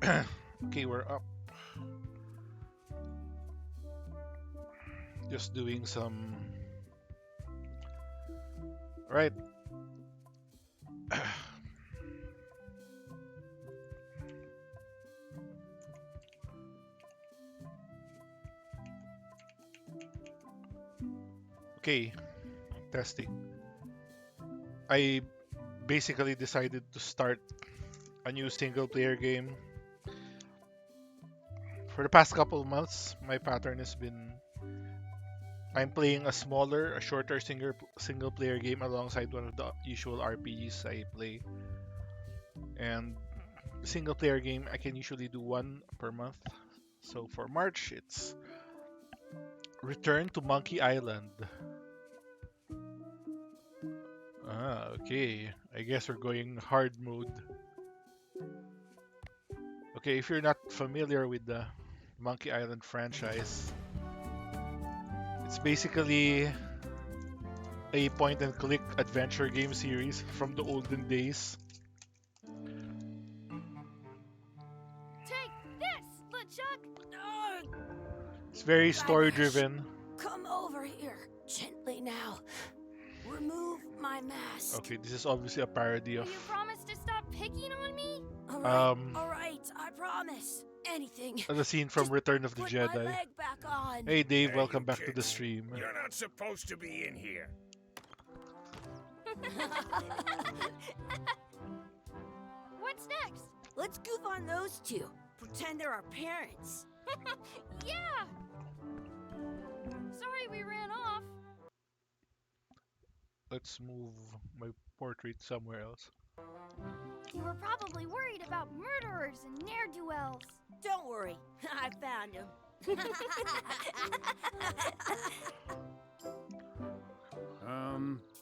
Okay, we're up. Just doing some. Right. Okay, testing. I basically decided to start a new single player game. For the past couple of months, my pattern has been I'm playing a smaller, a shorter single player game alongside one of the usual RPGs I play. And single player game I can usually do one per month. So for March, it's Return to Monkey Island. Okay. I guess we're going hard mode. Okay, if you're not familiar with the Monkey Island franchise, it's basically a point and click adventure game series from the olden days. Take this, LeChuck! No! It's very story Radish, driven. come over here. Gently now. Remove my mask. Okay, this is obviously a parody Will of you promise to stop picking on me? um Alright, I promise. Anything. the scene from Just Return of the put my Jedi. leg back on. Hey Dave, Hey, welcome you back to the kids. stream. You're not supposed to be in here. What's next? Let's goof on those two. Pretend they're our parents. Yeah! Sorry we ran off. Let's move my portrait somewhere else. You were probably worried about murderers and ne'er-do-wells. Don't worry, I found him.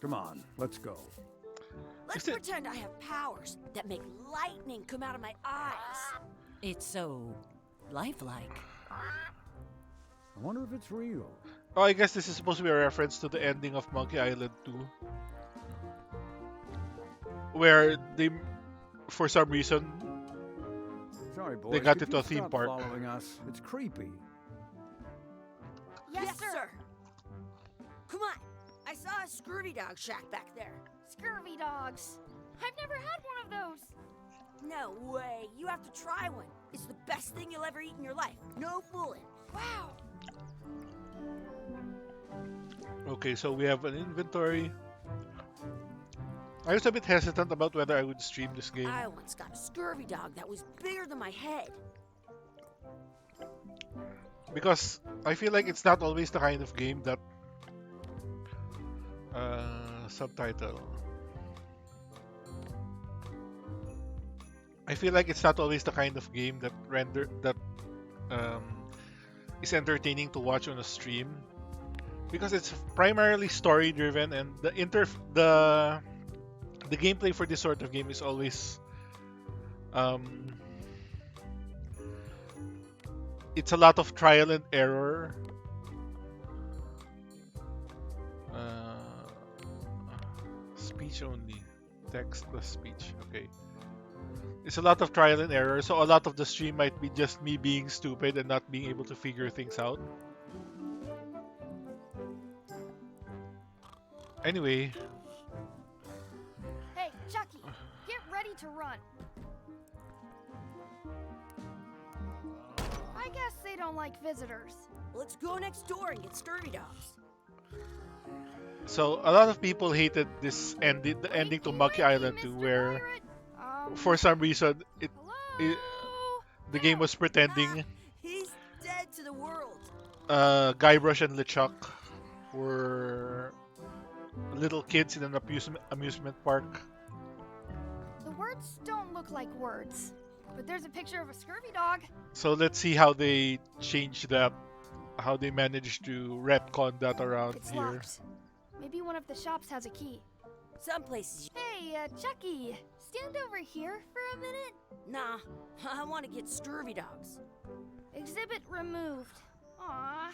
Come on, let's go. Let's Is it- pretend I have powers that make lightning come out of my eyes. It's so lifelike. I wonder if it's real. Oh, I guess this is supposed to be a reference to the ending of Monkey Island 2. Where they, for some reason, Sorry, boys. got could into you a theme stop park. Following us. It's creepy. Yes, sir. Come on. I saw a scurvy dog shack back there. Scurvy dogs. I've never had one of those. No way. You have to try one. It's the best thing you'll ever eat in your life. No fooling. Wow. Okay, so we have an inventory. I was a bit hesitant about whether I would stream this game I once got a scurvy dog that was bigger than my head. because I feel like it's not always the kind of game that subtitle. I feel like it's not always the kind of game that um, is entertaining to watch on a stream because it's primarily story driven and the gameplay for this sort of game is always um, it's a lot of trial and error. Speech only, text plus speech. Okay, it's a lot of trial and error, so a lot of the stream might be just me being stupid and not being able to figure things out. Anyway, Hey, Chucky, get ready to run. I guess they don't like visitors. Let's go next door and get scurvy dogs. so a lot of people hated this ending, the ending to Monkey Island 2, where for some reason it the game was pretending He's dead to the world. Guybrush and LeChuck were little kids in an amusement park. The words don't look like words, but there's a picture of a scurvy dog. So let's see how they change that, how they managed to retcon that around It's here. locked. Maybe one of the shops has a key. Some places. Hey, Chucky, stand over here for a minute. Nah, I want to get scurvy dogs. Exhibit removed. Aww.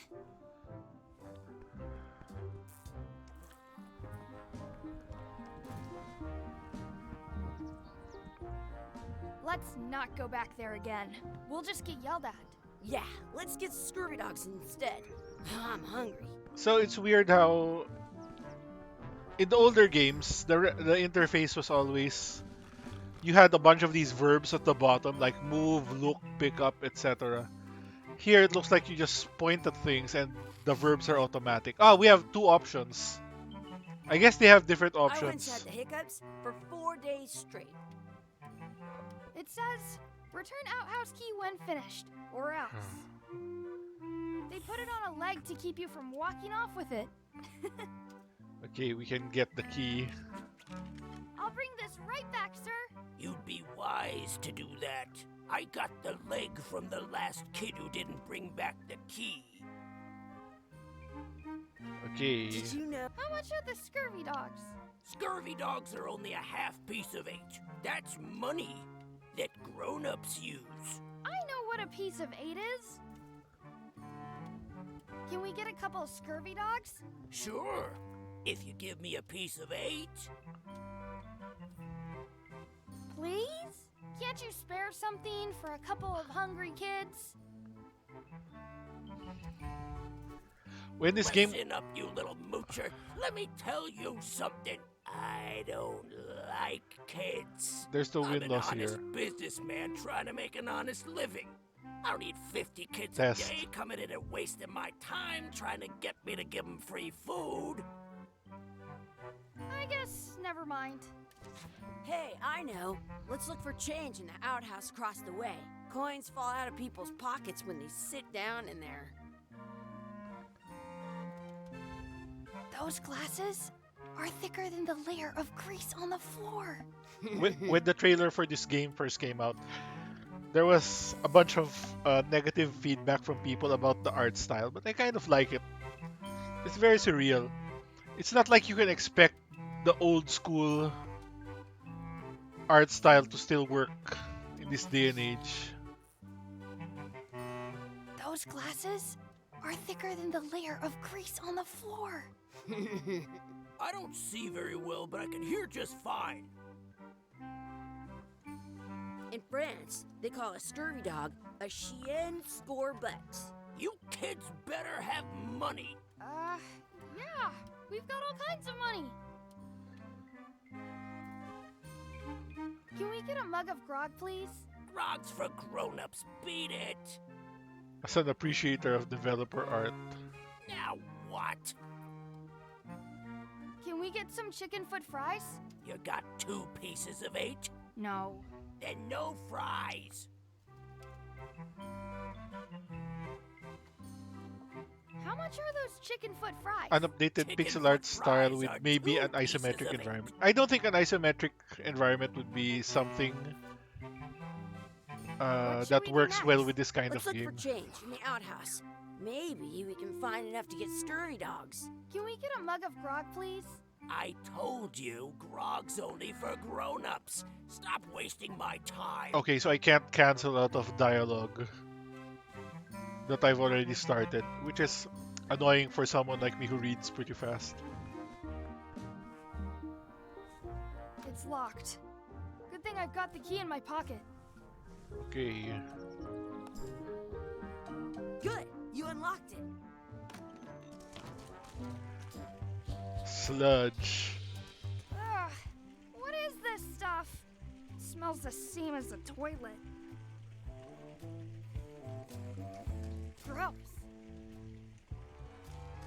Let's not go back there again. We'll just get yelled at. Yeah, let's get scurvy dogs instead. I'm hungry. So it's weird how in the older games the interface was always you had a bunch of these verbs at the bottom like move, look, pick up, etc. Here it looks like you just point at things and the verbs are automatic. Ah, we have two options. I guess they have different I once had options. the hiccups for 4 days straight. It says, return outhouse key when finished, or else. They put it on a leg to keep you from walking off with it. Okay, we can get the key. I'll bring this right back, sir. You'd be wise to do that. I got the leg from the last kid who didn't bring back the key. Okay. Did you know? How much are the scurvy dogs? Scurvy dogs are only a half piece of 8. That's money that grown-ups use. I know what a piece of 8 is. Can we get a couple of scurvy dogs? Sure, if you give me a piece of 8. Please? Can't you spare something for a couple of hungry kids? When this game Listen up, you little moocher. Let me tell you something. I don't like kids. there's no I'm win an loss honest here. businessman trying to make an honest living. I don't need 50 kids Test. a day coming in and wasting my time trying to get me to give them free food. I guess never mind. Hey, I know. Let's look for change in the outhouse across the way. Coins fall out of people's pockets when they sit down in there. Those glasses are thicker than the layer of grease on the floor. When the trailer for this game first came out, there was a bunch of negative feedback from people about the art style, but I kind of like it. It's very surreal. It's not like you can expect the old school art style to still work in this day and age. Those glasses are thicker than the layer of grease on the floor. I don't see very well, but I can hear just fine. In France, they call a scurvy dog a chien scorbut. You kids better have money. Yeah, we've got all kinds of money. Can we get a mug of grog, please? Grog's for grown-ups. Beat it. As an appreciator of developer art. Now what? Can we get some chicken foot fries? You got 2 pieces of 8? No. Then no fries. How much are those chicken foot fries? An updated Chicken pixel art foot style fries with are maybe 2 an pieces isometric of it. environment. I don't think an isometric environment would be something What should that we do works well next? with this kind Let's of look game. for change in the outhouse. Maybe we can find enough to get scurvy dogs. Can we get a mug of grog, please? I told you, grog's only for grown-ups. Stop wasting my time. Okay, so I can't cancel out of dialogue that I've already started, which is annoying for someone like me who reads pretty fast. It's locked. Good thing I've got the key in my pocket. Okay. Good, you unlocked it. Sludge. Ugh, what is this stuff? It smells the same as the toilet. Gross.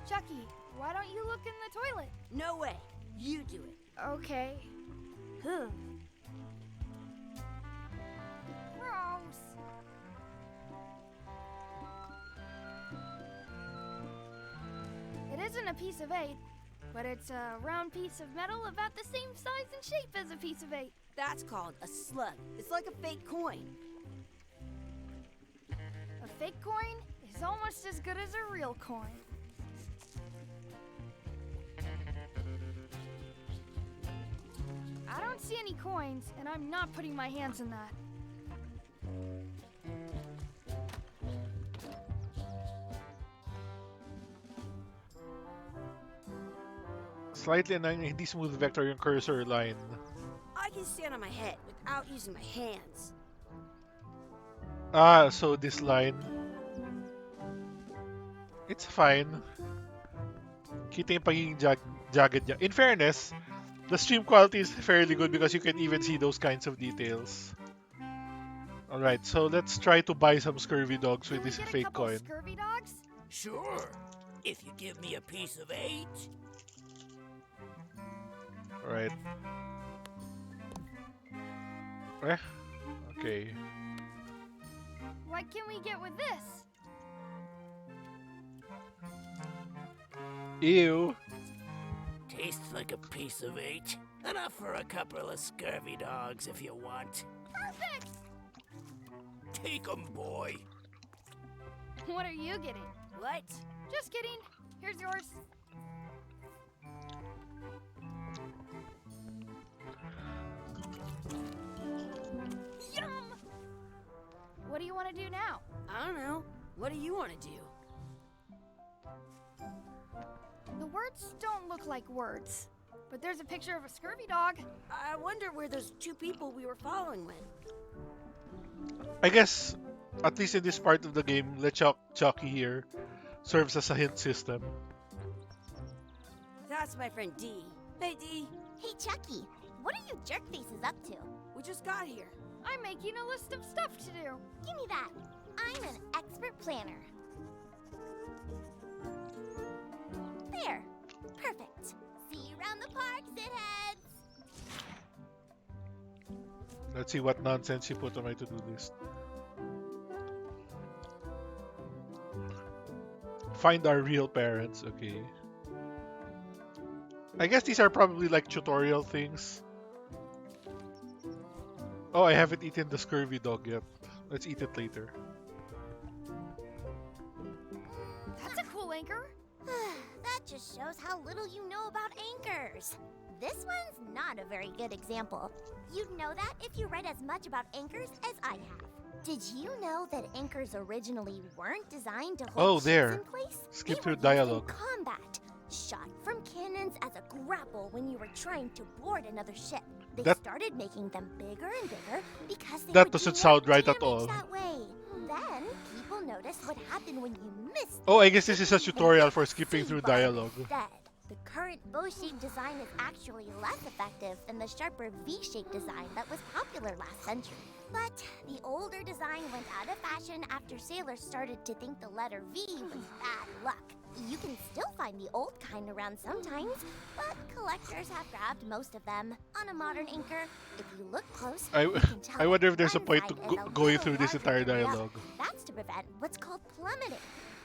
Chucky, why don't you look in the toilet? No way, you do it. Okay. Ugh. Gross. It isn't a piece of 8, but it's a round piece of metal about the same size and shape as a piece of 8. That's called a slug. It's like a fake coin. A fake coin is almost as good as a real coin. I don't see any coins, and I'm not putting my hands in that. Slightly annoying, hindi smooth vector yung cursor line. I can stand on my head without using my hands. Ah, so this line, it's fine. Kita yung pagiging jagged niya. In fairness, the stream quality is fairly good because you can even see those kinds of details. Alright, so let's try to buy some scurvy dogs Can with we this get a fake couple coin. scurvy dogs? Sure. If you give me a piece of 8. Alright. Eh? Okay. What can we get with this? Ew. Tastes like a piece of 8. Enough for a couple of scurvy dogs if you want. Perfect! Take 'em, boy. What are you getting? What? Just kidding. Here's yours. Yum! What do you want to do now? I don't know. What do you want to do? The words don't look like words, but there's a picture of a scurvy dog. I wonder where those two people we were following went. I guess, at least in this part of the game, LeChuck Chucky here serves as a hint system. That's my friend D. Hey, D. Hey, Chucky, what are you jerk faces up to? We just got here. I'm making a list of stuff to do. Give me that. I'm an expert planner. There. Perfect. See you around the park, shitheads. Let's see what nonsense you put on my to-do list. Find our real parents, okay. I guess these are probably like tutorial things. Oh, I haven't eaten the scurvy dog yet. Let's eat it later. That's a cool anchor. That just shows how little you know about anchors. This one's not a very good example. You'd know that if you read as much about anchors as I have. Did you know that anchors originally weren't designed to Oh, hold ships there. in place? Skip They through were used in dialogue. combat, shot from cannons as a grapple when you were trying to board another ship. They That- started making them bigger and bigger because they That would do doesn't more sound right at damage all. That way. Then people noticed what happened when you missed. Oh, I guess this is a and tutorial hit for skipping through C-bar dialogue. instead. The current bow-shaped design is actually less effective than the sharper V-shaped design that was popular last century. But the older design went out of fashion after sailors started to think the letter V was bad luck. You can still find the old kind around sometimes, but collectors have grabbed most of them. On a modern anchor, if you look close, you can tell I wonder if there's a one point to side is a going little through this larger entire than the other. dialogue. That's to prevent what's called plummeting,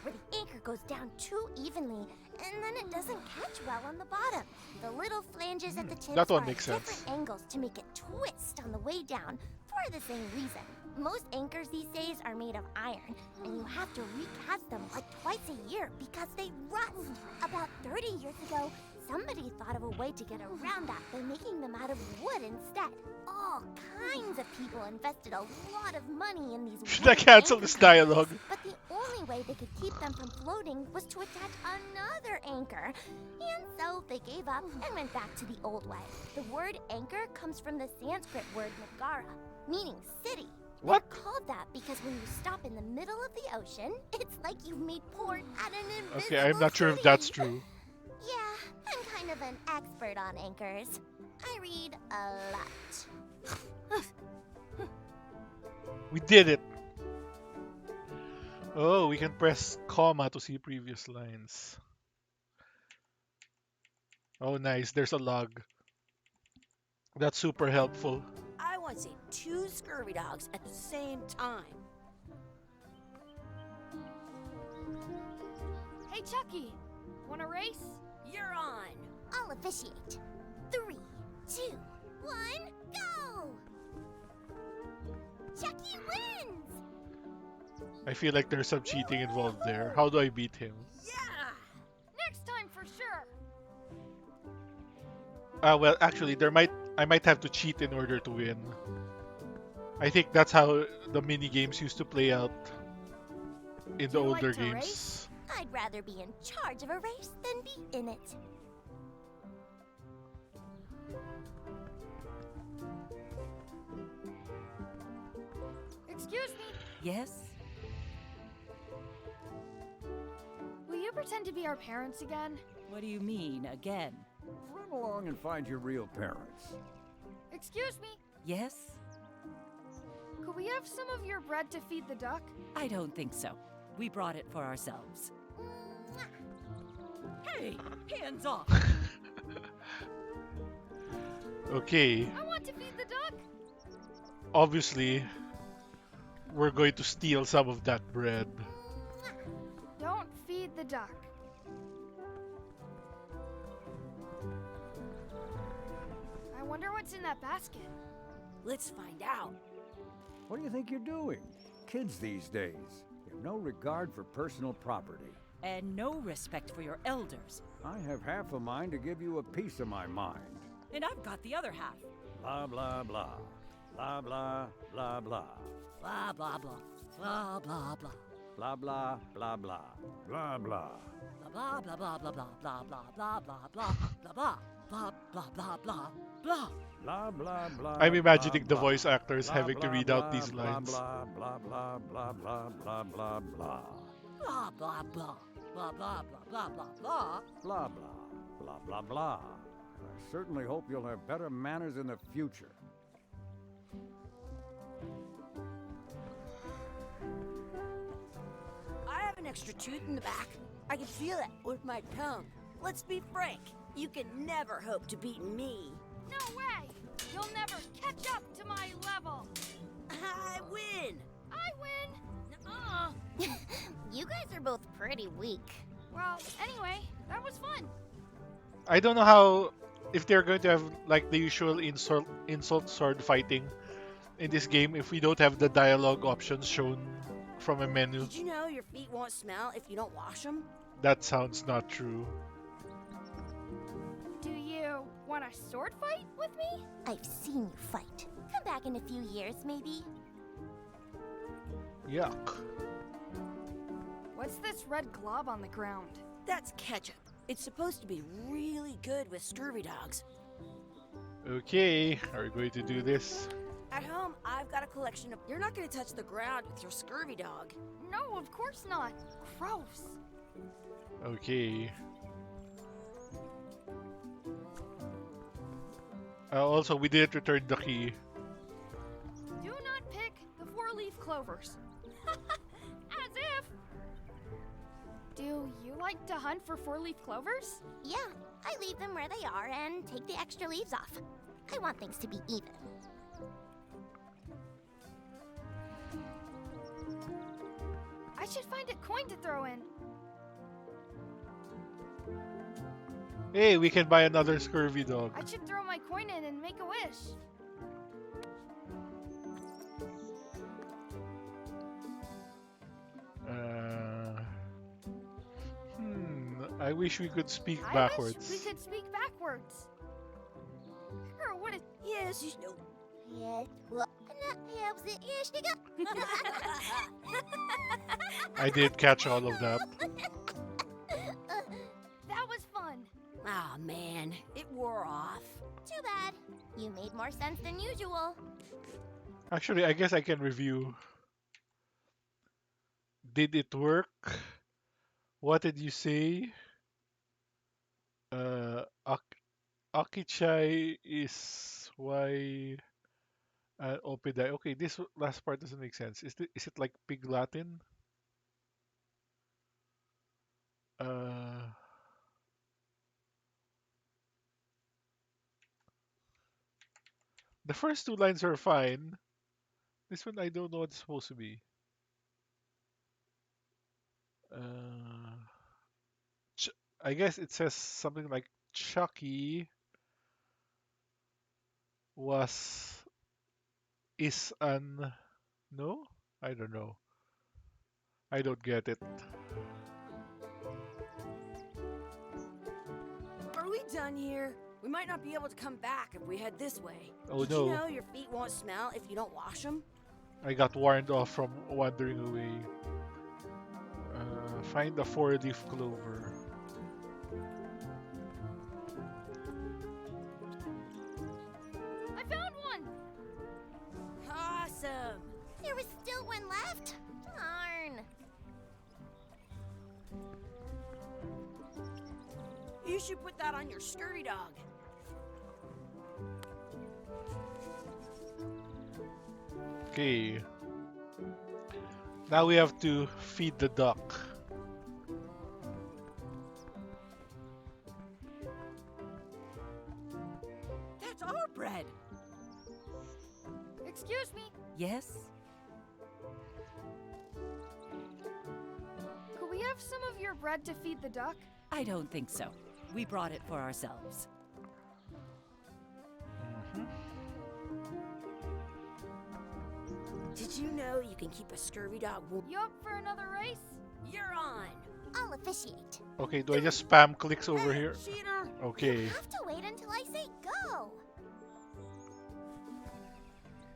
where the anchor goes down too evenly, and then it doesn't catch well on the bottom. The little flanges at the tips That one are makes at sense. different angles to make it twist on the way down for the same reason. Most anchors these days are made of iron, and you have to recast them like twice a year because they rust. About 30 years ago, somebody thought of a way to get around that by making them out of wood instead. All kinds of people invested a lot of money in these Should I wooden cancel anchor this dialogue? pieces, but the only way they could keep them from floating was to attach another anchor. And so they gave up and went back to the old way. The word anchor comes from the Sanskrit word nagara, meaning city. What? They're called that because when you stop in the middle of the ocean, it's like you've made port at an invisible Okay, I'm not sure if that's city. true. Yeah, I'm kind of an expert on anchors. I read a lot. We did it! Oh, we can press comma to see previous lines. Oh, nice. There's a log. That's super helpful. I want to see two scurvy dogs at the same time. Hey, Chucky, want to race? You're on. I'll officiate. 3, 2, 1, go! Chucky wins! I feel like there's some cheating involved there. How do I beat him? Yeah! Next time for sure. Well, actually, I might have to cheat in order to win. I think that's how the mini games used to play out in the Do you like older to games. race? I'd rather be in charge of a race than be in it. Excuse me. Yes? Will you pretend to be our parents again? What do you mean, again? Run along and find your real parents. Excuse me, Yes? could we have some of your bread to feed the duck? I don't think so. We brought it for ourselves. Hey, hands off! Okay, I want to feed the duck. obviously, we're going to steal some of that bread. Don't feed the duck. I wonder what's in that basket. Let's find out. What do you think you're doing? Kids these days, they have no regard for personal property. And no respect for your elders. I have half a mind to give you a piece of my mind. And I've got the other half. Blah, blah, blah. Blah, blah, blah, blah. Blah, blah, blah. Blah, blah, blah. Blah, blah, blah, blah. Blah, blah. Blah, blah, blah, blah, blah, blah, blah, blah, blah, blah, blah, blah, blah, blah, blah, blah, blah. Blah, blah, blah. I'm imagining blah, the blah. voice actors Blah, having to blah, read out blah, these blah, lines. Blah, blah, blah, blah, blah, blah, blah, blah. Blah, blah, blah. Blah, blah, blah, blah, blah, blah. Blah, blah, blah, blah, blah. I certainly hope you'll have better manners in the future. I have an extra tooth in the back. I can feel it with my tongue. Let's be frank. You can never hope to beat me. No way! You'll never catch up to my level. I win. I win. Nuh-uh. You guys are both pretty weak. Well, anyway, that was fun. I don't know how, if they're going to have like the usual insult sword fighting in this game if we don't have the dialogue options shown from a menu. Did you know your feet won't smell if you don't wash them? That sounds not true. Do you want a sword fight with me? I've seen you fight. Come back in a few years, maybe. Yuck. What's this red glob on the ground? That's ketchup. It's supposed to be really good with scurvy dogs. Okay, are we going to do this? At home, I've got a collection of... You're not going to touch the ground with your scurvy dog. No, of course not. Gross. Okay. Also, we didn't return the key. Do not pick the four-leaf clovers. As if. Do you like to hunt for four-leaf clovers? Yeah, I leave them where they are and take the extra leaves off. I want things to be even. I should find a coin to throw in. Hey, we can buy another scurvy dog. I should throw my coin in and make a wish. I wish we could speak I backwards. wish we could speak backwards. Or what? Yes, you know. Yes, well, that helps it. Yes, you go. I did catch all of that. That was fun. Ah, man. It wore off. Too bad. You made more sense than usual. Actually, I guess I can review. Did it work? What did you say? Akichai is why Opidai. Okay, this last part doesn't make sense. Is it like Pig Latin? The first two lines are fine. This one I don't know what it's supposed to be. I guess it says something like Chucky is an no? I don't know. I don't get it. Are we done here? We might not be able to come back if we head this way. Oh, Did no. you know your feet won't smell if you don't wash them? I got warned off from wandering away. Find a four-leaf clover. I found one. Awesome! There was still one left. You should put that on your scurvy dog. Okay. Now we have to feed the duck. That's our bread. Excuse me, Yes? could we have some of your bread to feed the duck? I don't think so. We brought it for ourselves. Did you know you can keep a scurvy dog warm? You up for another race? You're on. I'll officiate. Okay, do I just spam clicks over Hey, here? cheater. Okay. You have to wait until I say go.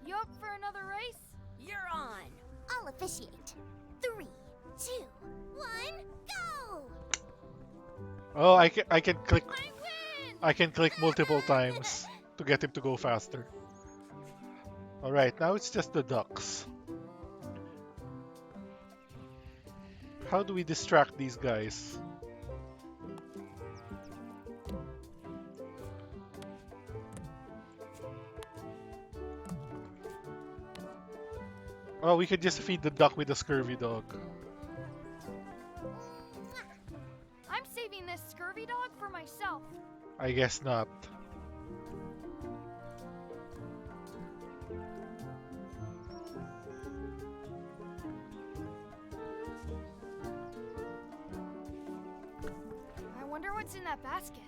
You up for another race? You're on. I'll officiate. 3, 2, 1, go! Oh, I can click. I win! I can click multiple times to get him to go faster. All right, now it's just the ducks. How do we distract these guys? Oh, we could just feed the duck with a scurvy dog. I'm saving this scurvy dog for myself. I guess not. I wonder what's in that basket.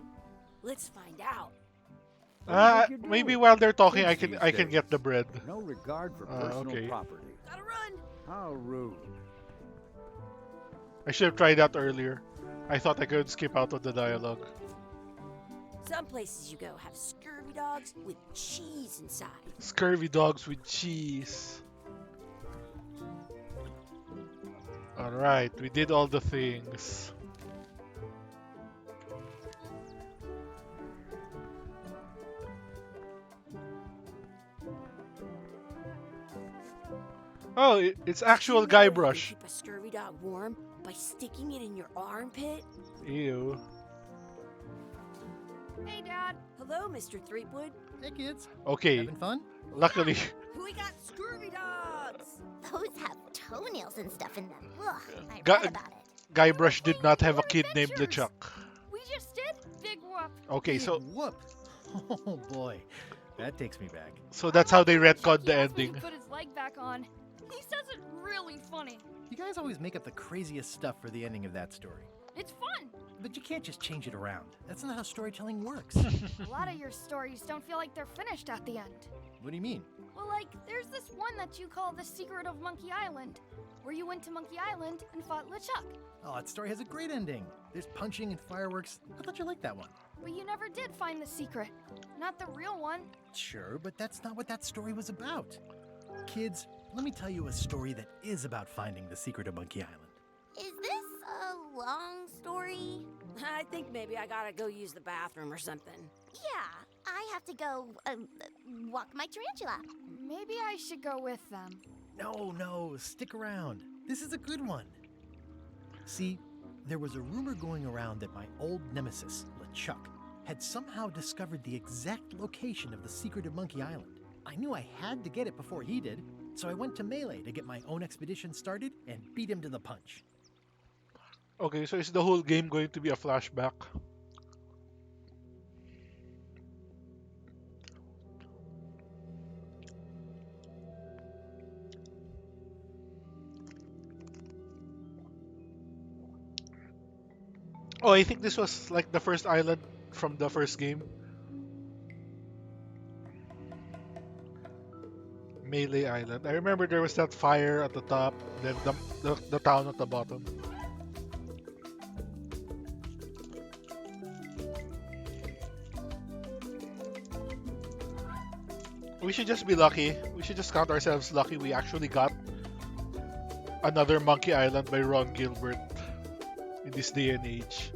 Let's find out. What do you think you're Maybe doing? while they're talking, Kids I can these get the days. bread. No regard for personal okay. property. Gotta run. How rude. I should have tried that earlier. I thought I could skip out of the dialogue. Some places you go have scurvy dogs with cheese inside. Scurvy dogs with cheese. Alright, we did all the things. Oh, it's actual Did you know you can Guybrush. Keep a scurvy dog warm by sticking it in your armpit. Ew. Hey, Dad. Hello, Mr. Threepwood. Hey kids, Okay, having fun? luckily, We got scurvy dogs. Those have toenails and stuff in them. Ugh, I Ga- read about it. Guybrush did not have a kid named Adventures. LeChuck. We just did? Big whoop. Okay, Big so whoop. Oh boy, that takes me back. that's how they retconned Chucky the asked me to ending. Put his leg back on. He says it really funny. You guys always make up the craziest stuff for the ending of that story. It's fun. But you can't just change it around. That's not how storytelling works. A lot of your stories don't feel like they're finished at the end. What do you mean? Well, like, there's this one that you call The Secret of Monkey Island, where you went to Monkey Island and fought LeChuck, Oh, that story has a great ending. There's punching and fireworks. I thought you liked that one. but you never did find the secret. Not the real one. Sure, but that's not what that story was about. Kids, let me tell you a story that is about finding the secret of Monkey Island. Is this a long story? I think maybe I gotta go use the bathroom or something. Yeah, I have to go walk my tarantula. Maybe I should go with them. No, stick around. This is a good one. See, there was a rumor going around that my old nemesis, LeChuck, had somehow discovered the exact location of the secret of Monkey Island. I knew I had to get it before he did, so I went to Melee to get my own expedition started and beat him to the punch. Okay, so is the whole game going to be a flashback? Oh, I think this was like the first island from the first game. Melee Island. I remember there was that fire at the top, then the town at the bottom. We should just be lucky. We should just count ourselves lucky we actually got another Monkey Island by Ron Gilbert in this day and age.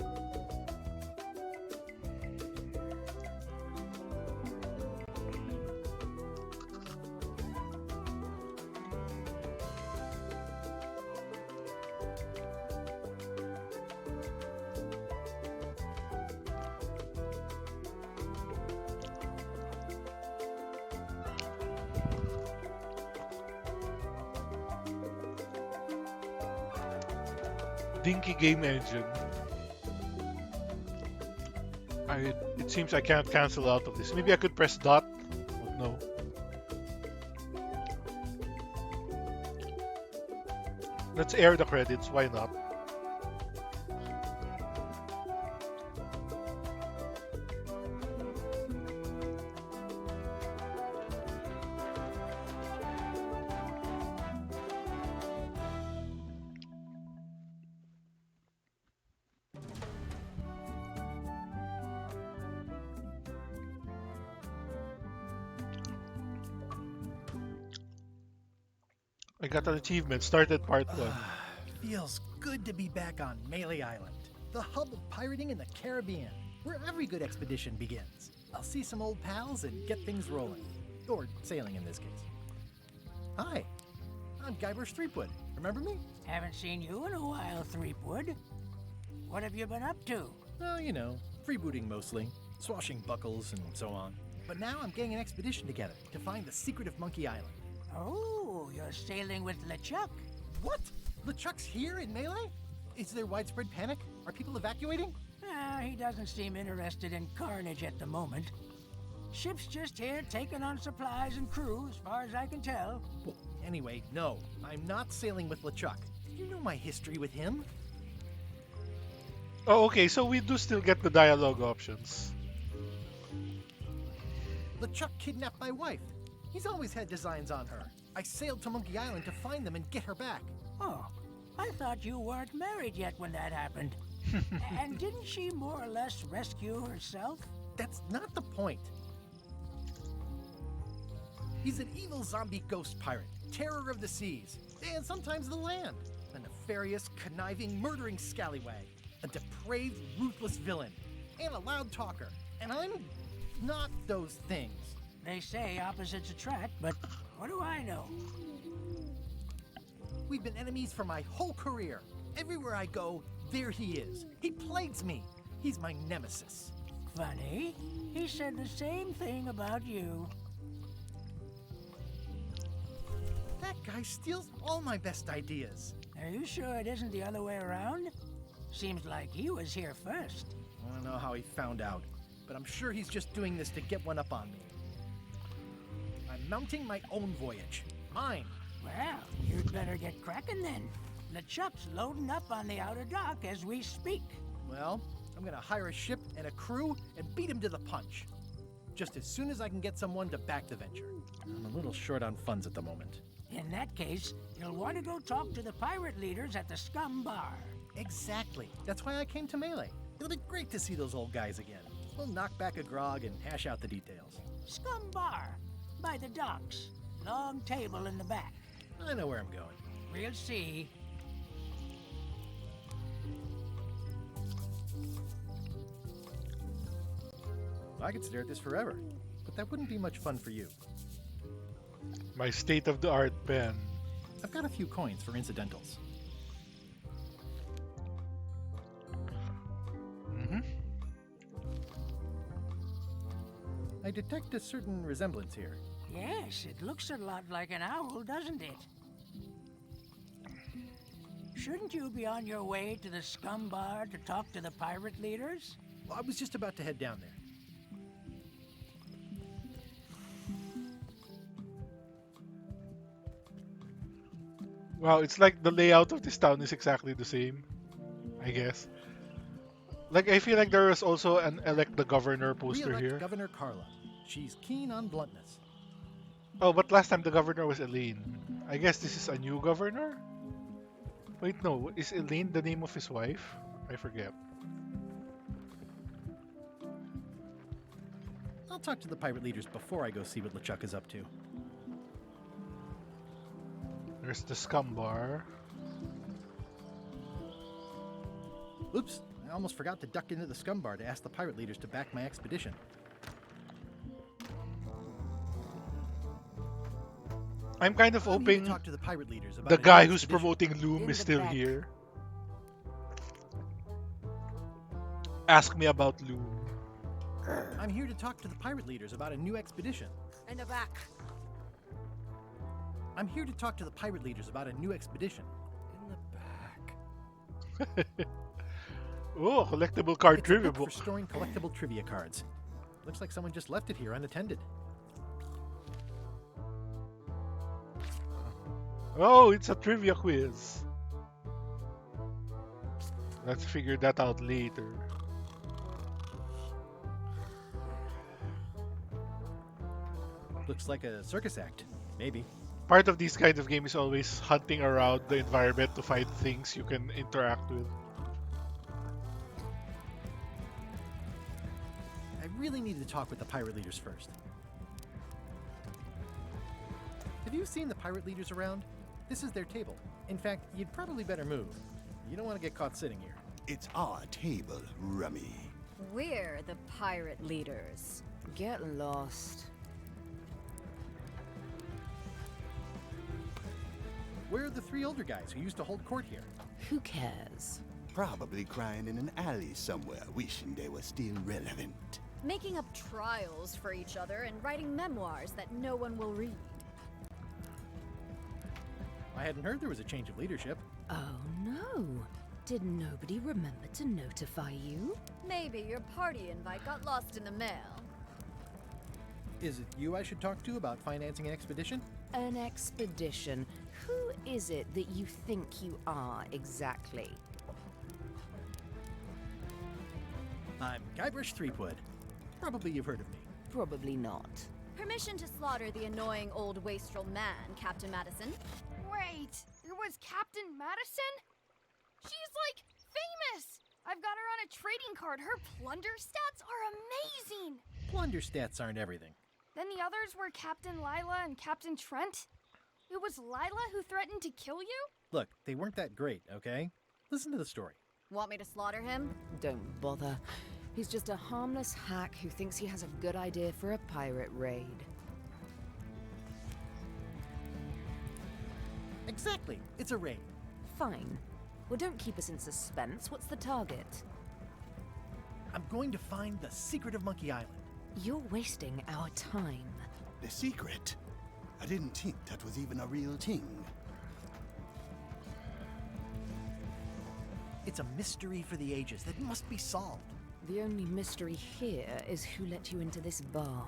dinky game engine. It seems I can't cancel out of this. Maybe I could press dot. Oh, no. Let's air the credits. Why not? I got an achievement. Started part 1. Feels good to be back on Melee Island, the hub of pirating in the Caribbean, where every good expedition begins. I'll see some old pals and get things rolling. Or sailing in this case. Hi, I'm Guybrush Threepwood. Remember me? Haven't seen you in a while, Threepwood. What have you been up to? Oh, you know, freebooting mostly, swashing buckles and so on. But now I'm getting an expedition together to find the secret of Monkey Island. Oh, you're sailing with LeChuck. What? LeChuck's here in Melee? Is there widespread panic? Are people evacuating? He doesn't seem interested in carnage at the moment. Ship's just here taking on supplies and crew, as far as I can tell. Well, anyway, no, I'm not sailing with LeChuck. You know my history with him. Oh, okay. So we do still get the dialogue options. LeChuck kidnapped my wife. He's always had designs on her. I sailed to Monkey Island to find them and get her back. Oh, I thought you weren't married yet when that happened. And didn't she more or less rescue herself? That's not the point. He's an evil zombie ghost pirate, terror of the seas, and sometimes the land. A nefarious, conniving, murdering scallywag. A depraved, ruthless villain. And a loud talker. And I'm not those things. They say opposites attract, but what do I know? We've been enemies for my whole career. Everywhere I go, there he is. He plagues me. He's my nemesis. Funny, he said the same thing about you. That guy steals all my best ideas. Are you sure it isn't the other way around? Seems like he was here first. I don't know how he found out, but I'm sure he's just doing this to get one up on me. I'm mounting my own voyage. Mine. Well, you'd better get cracking then. LeChuck's loading up on the outer dock as we speak. Well, I'm gonna hire a ship and a crew and beat him to the punch. Just as soon as I can get someone to back the venture. I'm a little short on funds at the moment. In that case, you'll want to go talk to the pirate leaders at the Scum Bar. Exactly. That's why I came to Melee. It'll be great to see those old guys again. We'll knock back a grog and hash out the details. Scum Bar, by the docks. Long table in the back. I know where I'm going. We'll see. I could stare at this forever, but that wouldn't be much fun for you. My state-of-the-art pen. I've got a few coins for incidentals. I detect a certain resemblance here. Yes, it looks a lot like an owl, doesn't it? Shouldn't you be on your way to the Scum Bar to talk to the pirate leaders? Well, I was just about to head down there. Wow, it's like the layout of this town is exactly the same, I guess. Like, I feel like there was also an elect the governor poster Re-elect here. Governor Carla. She's keen on bluntness. Oh, but last time the governor was Elaine. I guess this is a new governor? Wait, no. Is Elaine the name of his wife? I forget. I'll talk to the pirate leaders before I go see what LeChuck is up to. There's the Scum Bar. Oops, I almost forgot to duck into the Scum Bar to ask the pirate leaders to back my expedition. I'm kind of I'm here to hoping talk to the pirate leaders about the a new guy who's expedition. promoting Loom In is the still back. here. Ask me about Loom. I'm here to talk to the pirate leaders about a new expedition. In the back. I'm here to talk to the pirate leaders about a new expedition. In the back. Oh, a collectible card It's a trivia book book. for storing collectible trivia cards. Looks like someone just left it here unattended. Oh, it's a trivia quiz. Let's figure that out later. Looks like a circus act. Maybe. Part of these kind of game is always hunting around the environment to find things you can interact with. I really need to talk with the pirate leaders first. Have you seen the pirate leaders around? This is their table. In fact, you'd probably better move. You don't want to get caught sitting here. It's our table, Rummy. We're the pirate leaders. Get lost. Where are the three older guys who used to hold court here? Who cares? Probably crying in an alley somewhere, wishing they were still relevant. Making up trials for each other and writing memoirs that no one will read. I hadn't heard there was a change of leadership. Oh no. Did nobody remember to notify you? Maybe your party invite got lost in the mail. Is it you I should talk to about financing an expedition? An expedition. Who is it that you think you are exactly? I'm Guybrush Threepwood. Probably you've heard of me. Probably not. Permission to slaughter the annoying old wastrel man, Captain Madison. Wait, it was Captain Madison? She's like famous! I've got her on a trading card. Her plunder stats are amazing! Plunder stats aren't everything. Then the others were Captain Lila and Captain Trent. It was Lila who threatened to kill you? Look, they weren't that great, okay? Listen to the story. Want me to slaughter him? Don't bother. He's just a harmless hack who thinks he has a good idea for a pirate raid. Exactly. It's a raid. Fine. Well, don't keep us in suspense. What's the target? I'm going to find the secret of Monkey Island. You're wasting our time. The secret? I didn't think that was even a real thing. It's a mystery for the ages that must be solved. The only mystery here is who let you into this bar.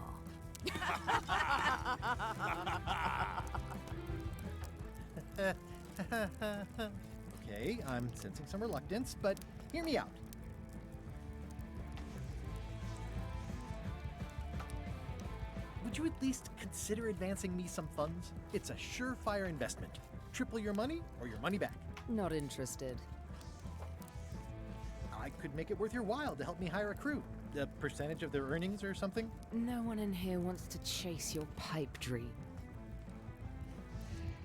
Okay, I'm sensing some reluctance, but hear me out. Would you at least consider advancing me some funds? It's a surefire investment. Triple your money or your money back. Not interested. I could make it worth your while to help me hire a crew. A percentage of their earnings or something? No one in here wants to chase your pipe dream.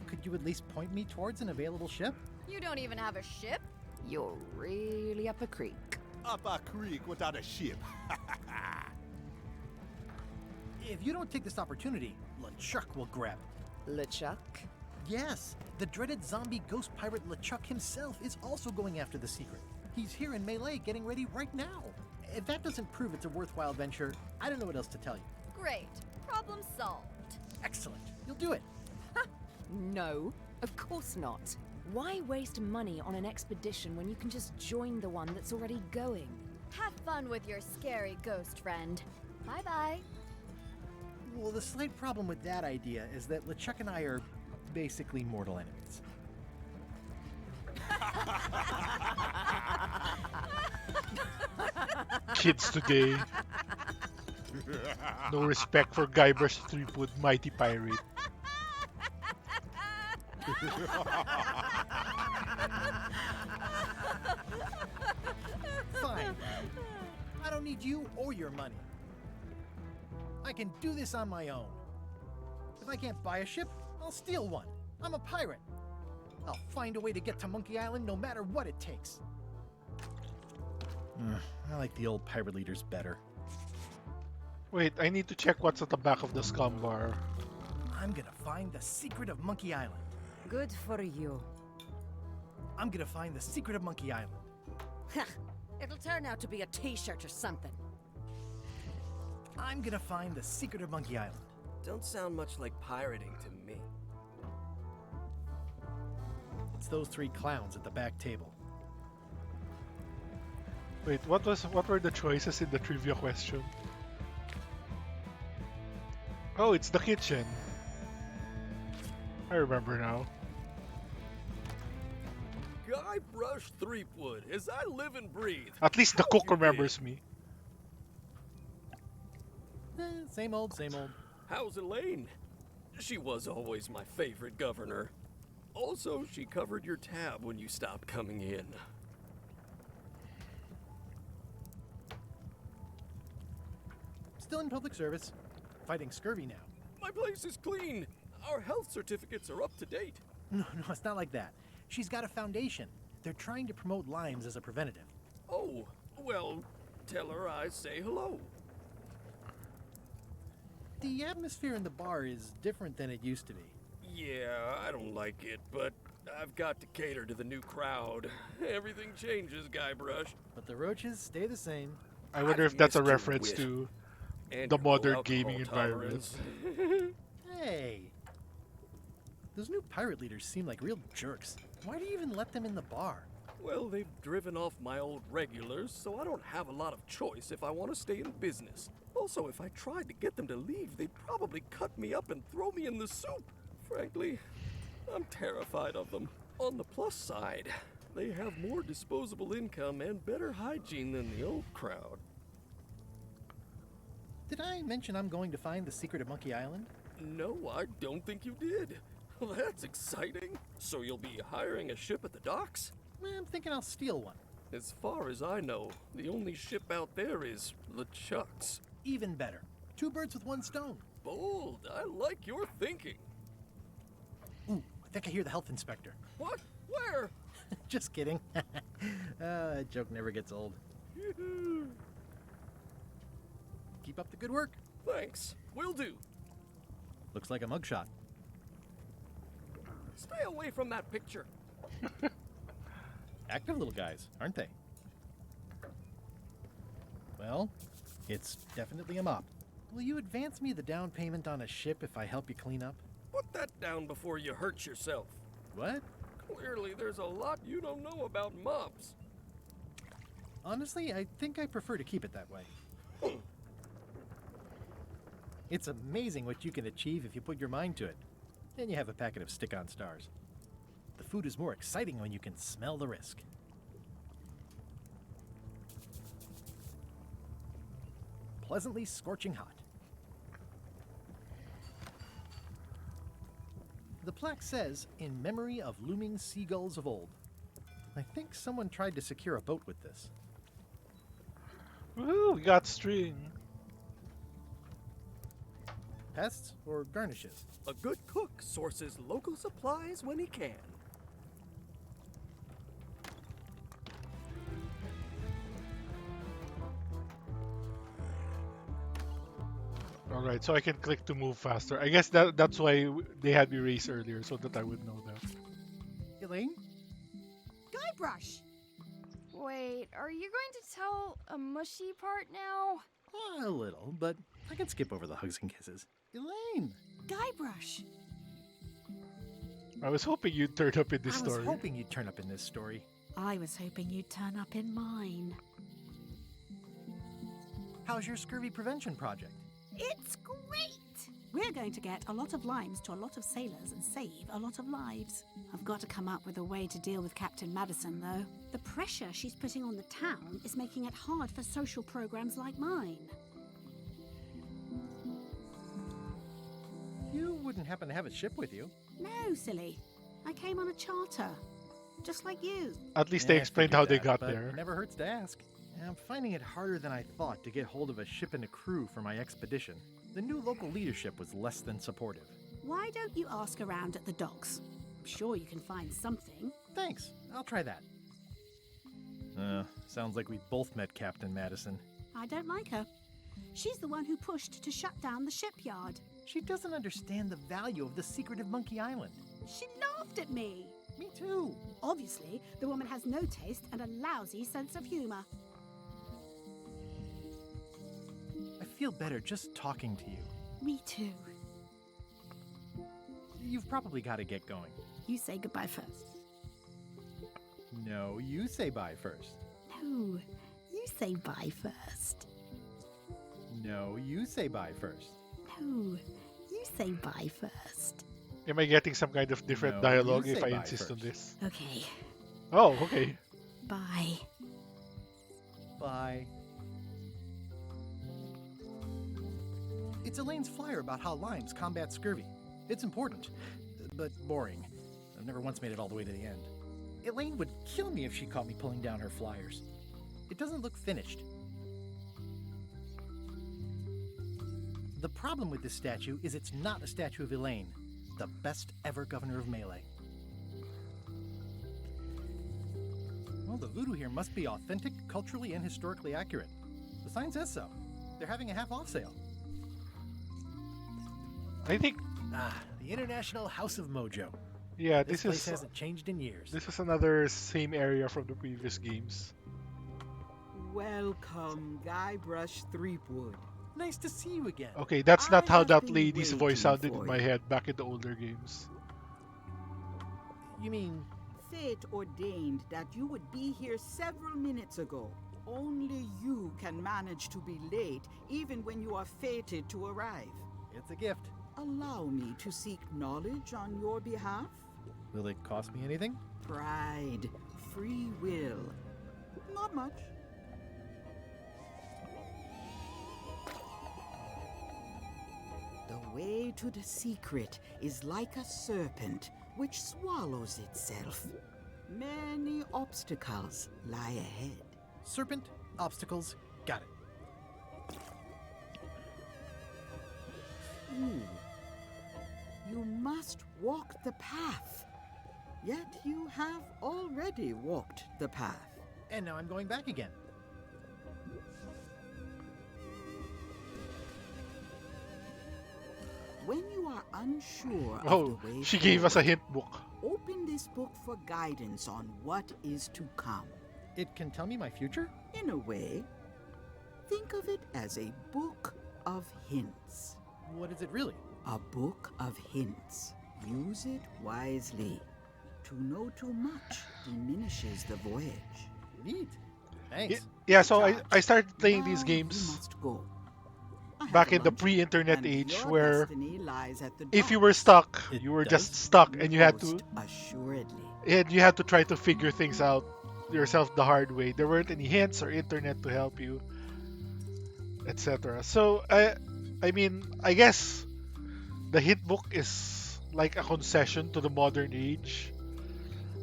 Could you at least point me towards an available ship? You don't even have a ship? You're really up a creek. Up a creek without a ship. If you don't take this opportunity, LeChuck will grab it. LeChuck? Yes, the dreaded zombie ghost pirate LeChuck himself is also going after the secret. He's here in Melee getting ready right now. If that doesn't prove it's a worthwhile venture, I don't know what else to tell you. Great. Problem solved. Excellent. You'll do it. No, of course not. Why waste money on an expedition when you can just join the one that's already going? Have fun with your scary ghost friend. Bye-bye. Well, the slight problem with that idea is that LeChuck and I are basically mortal enemies. Kids today. No respect for Guybrush Threepwood, mighty pirate. Fine. I don't need you or your money. I can do this on my own. If I can't buy a ship, I'll steal one. I'm a pirate. I'll find a way to get to Monkey Island no matter what it takes. I like the old pirate leaders better. Wait, I need to check what's at the back of the scum bar. I'm gonna find the secret of Monkey Island. Good for you. I'm gonna find the secret of Monkey Island. It'll turn out to be a t-shirt or something. I'm gonna find the secret of Monkey Island. Don't sound much like pirating to me. It's those three clowns at the back table. Wait, what were the choices in the trivia question? Oh, it's the kitchen. I remember now. Guybrush Threepwood, as I live and breathe. At least the How cook you been? remembers me. Same old, same old. How's Elaine? She was always my favorite governor. Also, she covered your tab when you stopped coming in. Still in public service. Fighting scurvy now. My place is clean. Our health certificates are up to date. No, it's not like that. She's got a foundation. They're trying to promote limes as a preventative. Oh, well, tell her I say hello. The atmosphere in the bar is different than it used to be. Yeah, I don't like it, but I've got to cater to the new crowd. Everything changes, Guybrush. But the roaches stay the same. I wonder if I've that's a missed your reference wit to and the your low modern alcohol gaming environment. tolerance. Hey! Those new pirate leaders seem like real jerks. Why do you even let them in the bar? Well, they've driven off my old regulars, so I don't have a lot of choice if I want to stay in business. Also, if I tried to get them to leave, they'd probably cut me up and throw me in the soup. Frankly, I'm terrified of them. On the plus side, they have more disposable income and better hygiene than the old crowd. Did I mention I'm going to find the secret of Monkey Island? No, I don't think you did. Well, that's exciting. So you'll be hiring a ship at the docks? I'm thinking I'll steal one. As far as I know, the only ship out there is LeChuck's. Even better. 2 birds with 1 stone. Bold. I like your thinking. Ooh, I think I hear the health inspector. What? Where? Just kidding. That joke never gets old. Keep up the good work. Thanks. Will do. Looks like a mugshot. Stay away from that picture. Active little guys, aren't they? Well, it's definitely a mop. Will you advance me the down payment on a ship if I help you clean up? Put that down before you hurt yourself. What? Clearly, there's a lot you don't know about mops. Honestly, I think I prefer to keep it that way. It's amazing what you can achieve if you put your mind to it. Then you have a packet of stick-on stars. The food is more exciting when you can smell the risk. Pleasantly scorching hot. The plaque says, "In memory of looming seagulls of old." I think someone tried to secure a boat with this. Woohoo, we got string. Pests or garnishes? A good cook sources local supplies when he can. Alright, so I can click to move faster. I guess that's why they had me race earlier, so that I would know that. Elaine? Guybrush! Wait, are you going to tell a mushy part now? A little, but I can skip over the hugs and kisses. Elaine! Guybrush! I was hoping you'd turn up in this I was story. hoping you'd turn up in this story. I was hoping you'd turn up in mine. How's your scurvy prevention project? It's great! We're going to get a lot of limes to a lot of sailors and save a lot of lives. I've got to come up with a way to deal with Captain Madison, though. The pressure she's putting on the town is making it hard for social programs like mine. You wouldn't happen to have a ship with you. No, silly. I came on a charter. Just like you. At least they explained how they got but there. It never hurts to ask. I'm finding it harder than I thought to get hold of a ship and a crew for my expedition. The new local leadership was less than supportive. Why don't you ask around at the docks? I'm sure you can find something. Thanks, I'll try that. Sounds like we both met Captain Madison. I don't like her. She's the one who pushed to shut down the shipyard. She doesn't understand the value of the secret of Monkey Island. She laughed at me. Me too. Obviously, the woman has no taste and a lousy sense of humor. I feel better just talking to you. Me too. You've probably got to get going. You say goodbye first. No, you say bye first. No, you You say bye first. No, you say bye first. No, you say bye first. Am I getting some kind of different No, dialogue you if say I bye insist on first. this? Okay, Oh, okay. bye. Bye. It's Elaine's flyer about how limes combat scurvy. It's important, but boring. I've never once made it all the way to the end. Elaine would kill me if she caught me pulling down her flyers. It doesn't look finished. The problem with this statue is it's not a statue of Elaine, the best ever governor of Melee. Well, the voodoo here must be authentic, culturally, and historically accurate. The sign says so. They're having a half-off sale. I think, The International House of Mojo. yeah, This this place is hasn't changed in years. this is another same area from the previous games. Welcome, Guybrush Threepwood. Nice to see you again. Okay, that's not how have that been lady's voice waiting sounded in for my you. head back in the older games. You mean Fate ordained that you would be here several minutes ago. Only you can manage to be late, even when you are fated to arrive. it's a gift? Allow me to seek knowledge on your behalf. Will it cost me anything? Pride, free will. Not much. The way to the secret is like a serpent which swallows itself. Many obstacles lie ahead. Serpent, obstacles, got it. You must walk the path. Yet you have already walked the path. And now I'm going back again. When you are unsure Oh, of the way she gave us a forward, hint book. open this book for guidance on what is to come. It can tell me my future? In a way, think of it as a book of hints. What is it really? A book of hints. Use it wisely. To know too much diminishes the voyage. Neat. Thanks. Yeah, so I Charge. started playing these Now games you must go. I have back a in the lunch, pre-internet and age your where destiny lies at the if you docks. were stuck, It you were does? just stuck and you had to Most assuredly. try to figure things out yourself the hard way. There weren't any hints or internet to help you, etc. So I mean, I guess the hint book is like a concession to the modern age,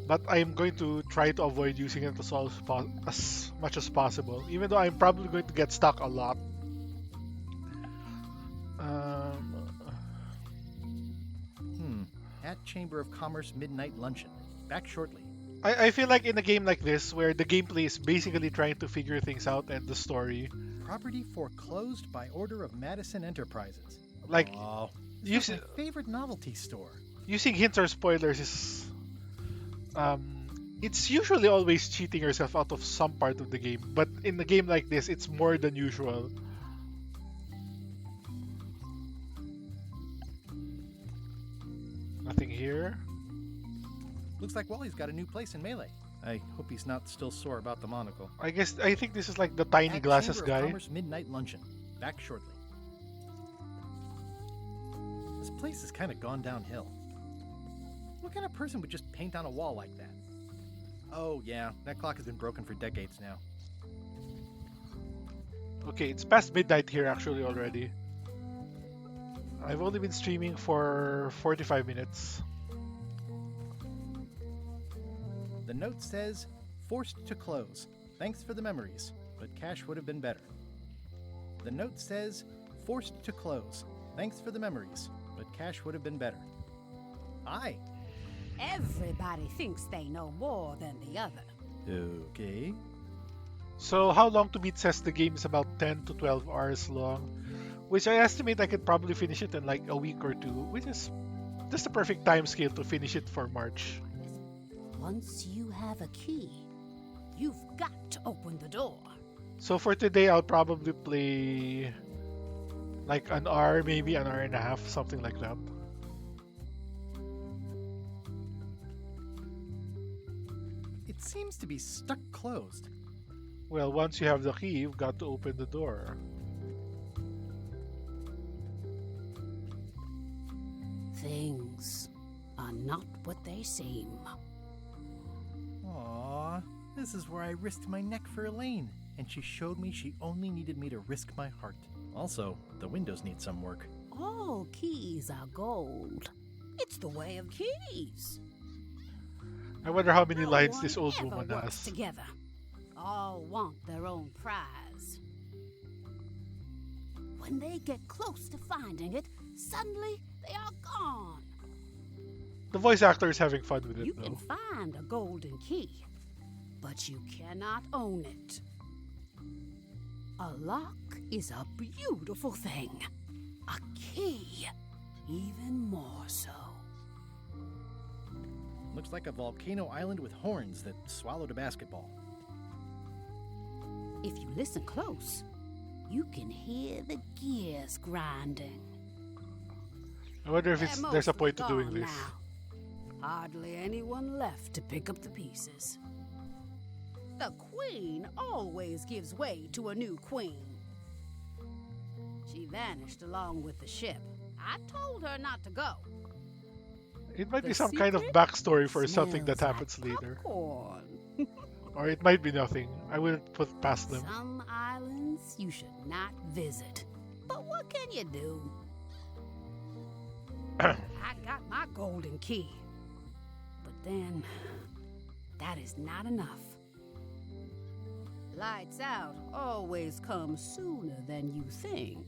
but I'm going to try to avoid using it as much as possible, even though I'm probably going to get stuck a lot. At Chamber of Commerce Midnight Luncheon. Back shortly. I feel like in a game like this, where the gameplay is basically trying to figure things out and the story, Property foreclosed by order of Madison Enterprises. like Oh, you this is my favorite novelty store. using hints or spoilers is it's usually always cheating yourself out of some part of the game, but in a game like this it's more than usual. Nothing here. Looks like Wally's got a new place in Melee. I hope he's not still sore about the monocle. I think this is like the tiny At glasses Chamber of guy. Commerce Midnight Luncheon. Back shortly. This place has kind of gone downhill. What kind of person would just paint on a wall like that? Oh yeah, that clock has been broken for decades now. Okay, it's past midnight here actually already. I've only been streaming for 45 minutes. The note says, forced to close. Thanks for the memories, but cash would have been better. The note says, forced to close. Thanks for the memories, but cash would have been better. Aye. Everybody thinks they know more than the other. Okay. So how long to beat says the game is about 10 to 12 hours long, which I estimate I could probably finish it in like a week or two, which is just the perfect time scale to finish it for March. Once you have a key, you've got to open the door. So for today, I'll probably play like an hour, maybe an hour and a half, something like that. It seems to be stuck closed. Well, once you have the key, you've got to open the door. Things are not what they seem. Aww, this is where I risked my neck for Elaine, and she showed me she only needed me to risk my heart. Also, the windows need some work. All keys are gold. It's the way of keys. I wonder how many No lines one this old ever woman works has. together. All want their own prize. When they get close to finding it, suddenly they are gone. The voice actor is having fun with it, You though. can find a golden key, but you cannot own it. A lock is a beautiful thing. A key, even more so. Looks like a volcano island with horns that swallowed a basketball. If you listen close, you can hear the gears grinding. I wonder if They're there's a mostly point to doing gone this. now. Hardly anyone left to pick up the pieces. The queen always gives way to a new queen. She vanished along with the ship. I told her not to go. It might be The some kind of secret backstory for something that smells happens like later. popcorn. Or it might be nothing. I wouldn't put past them. Some islands you should not visit. But what can you do? I got my golden key. But then, that is not enough. Lights out always comes sooner than you think.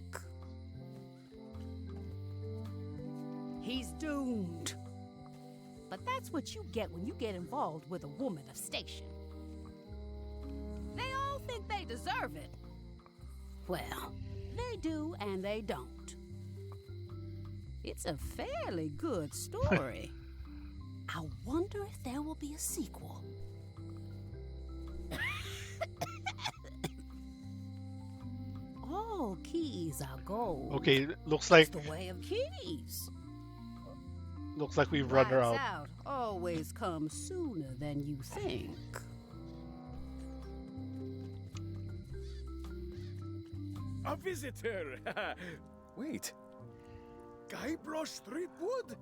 He's doomed. But that's what you get when you get involved with a woman of station. They all think they deserve it. Well, they do and they don't. It's a fairly good story. I wonder if there will be a sequel. All keys are gold. Okay, looks like It's the way of keys. we've run her Lights out. out always comes sooner than you think. A visitor! Wait. Guybrush Threepwood?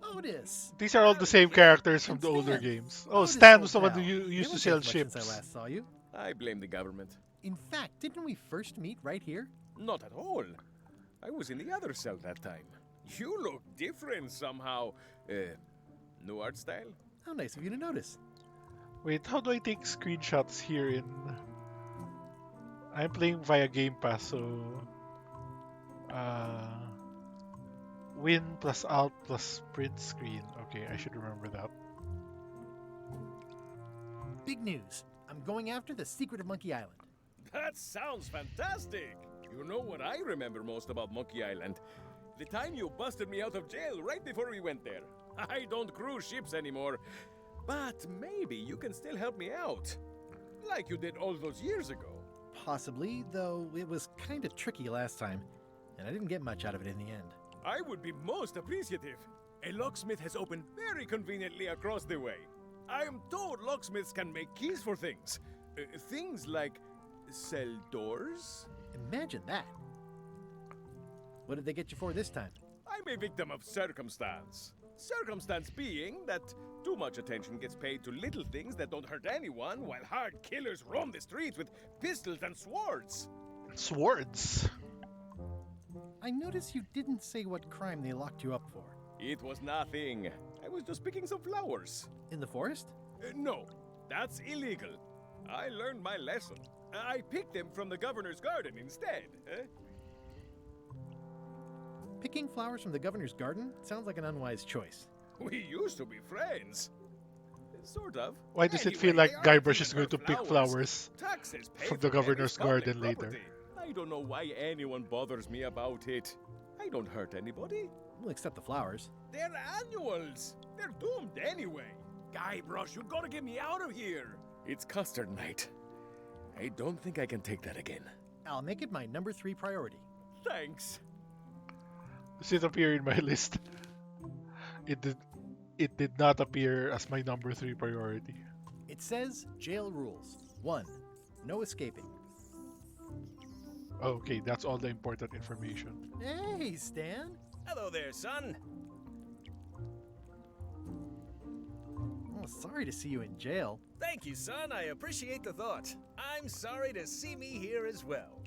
Otis! These are all the same characters from the older games. Oh, Otis, Stan old was the one pal. who used You to haven't sell changed much ships. Since I last saw you. I blame the government. In fact, didn't we first meet right here? Not at all. I was in the other cell that time. You look different somehow. New art style? How nice of you to notice. Wait, how do I take screenshots here in... I'm playing via Game Pass, so... Win plus Alt plus print screen. Okay, I should remember that. Big news. I'm going after the secret of Monkey Island. That sounds fantastic! You know what I remember most about Monkey Island? The time you busted me out of jail right before we went there. I don't cruise ships anymore. But maybe you can still help me out. Like you did all those years ago. Possibly, though it was kind of tricky last time, and I didn't get much out of it in the end. I would be most appreciative. A locksmith has opened very conveniently across the way. I am told locksmiths can make keys for things. Things like cell doors. Imagine that. What did they get you for this time? I'm a victim of circumstance. Circumstance being that too much attention gets paid to little things that don't hurt anyone, while hard killers roam the streets with pistols and swords. Swords? I noticed you didn't say what crime they locked you up for. It was nothing. I was just picking some flowers. In the forest? No, that's illegal. I learned my lesson. I picked them from the governor's garden instead. Picking flowers from the governor's garden sounds like an unwise choice. We used to be friends. Sort of. Why does it feel Anyway, like they aren't Guybrush is even going to her pick flowers Taxes pay from for the governor's any public garden later? property. I don't know why anyone bothers me about it. I don't hurt anybody. Well, except the flowers. They're annuals. They're doomed anyway. Guybrush, you gotta get me out of here. It's custard night. I don't think I can take that again. I'll make it my number 3 priority. Thanks. Does it appear in my list? It did not appear as my number 3 priority. It says jail rules. 1. No escaping. Okay, that's all the important information. Hey, Stan. Hello there, son. Oh, sorry to see you in jail. Thank you, son. I appreciate the thought. I'm sorry to see me here as well.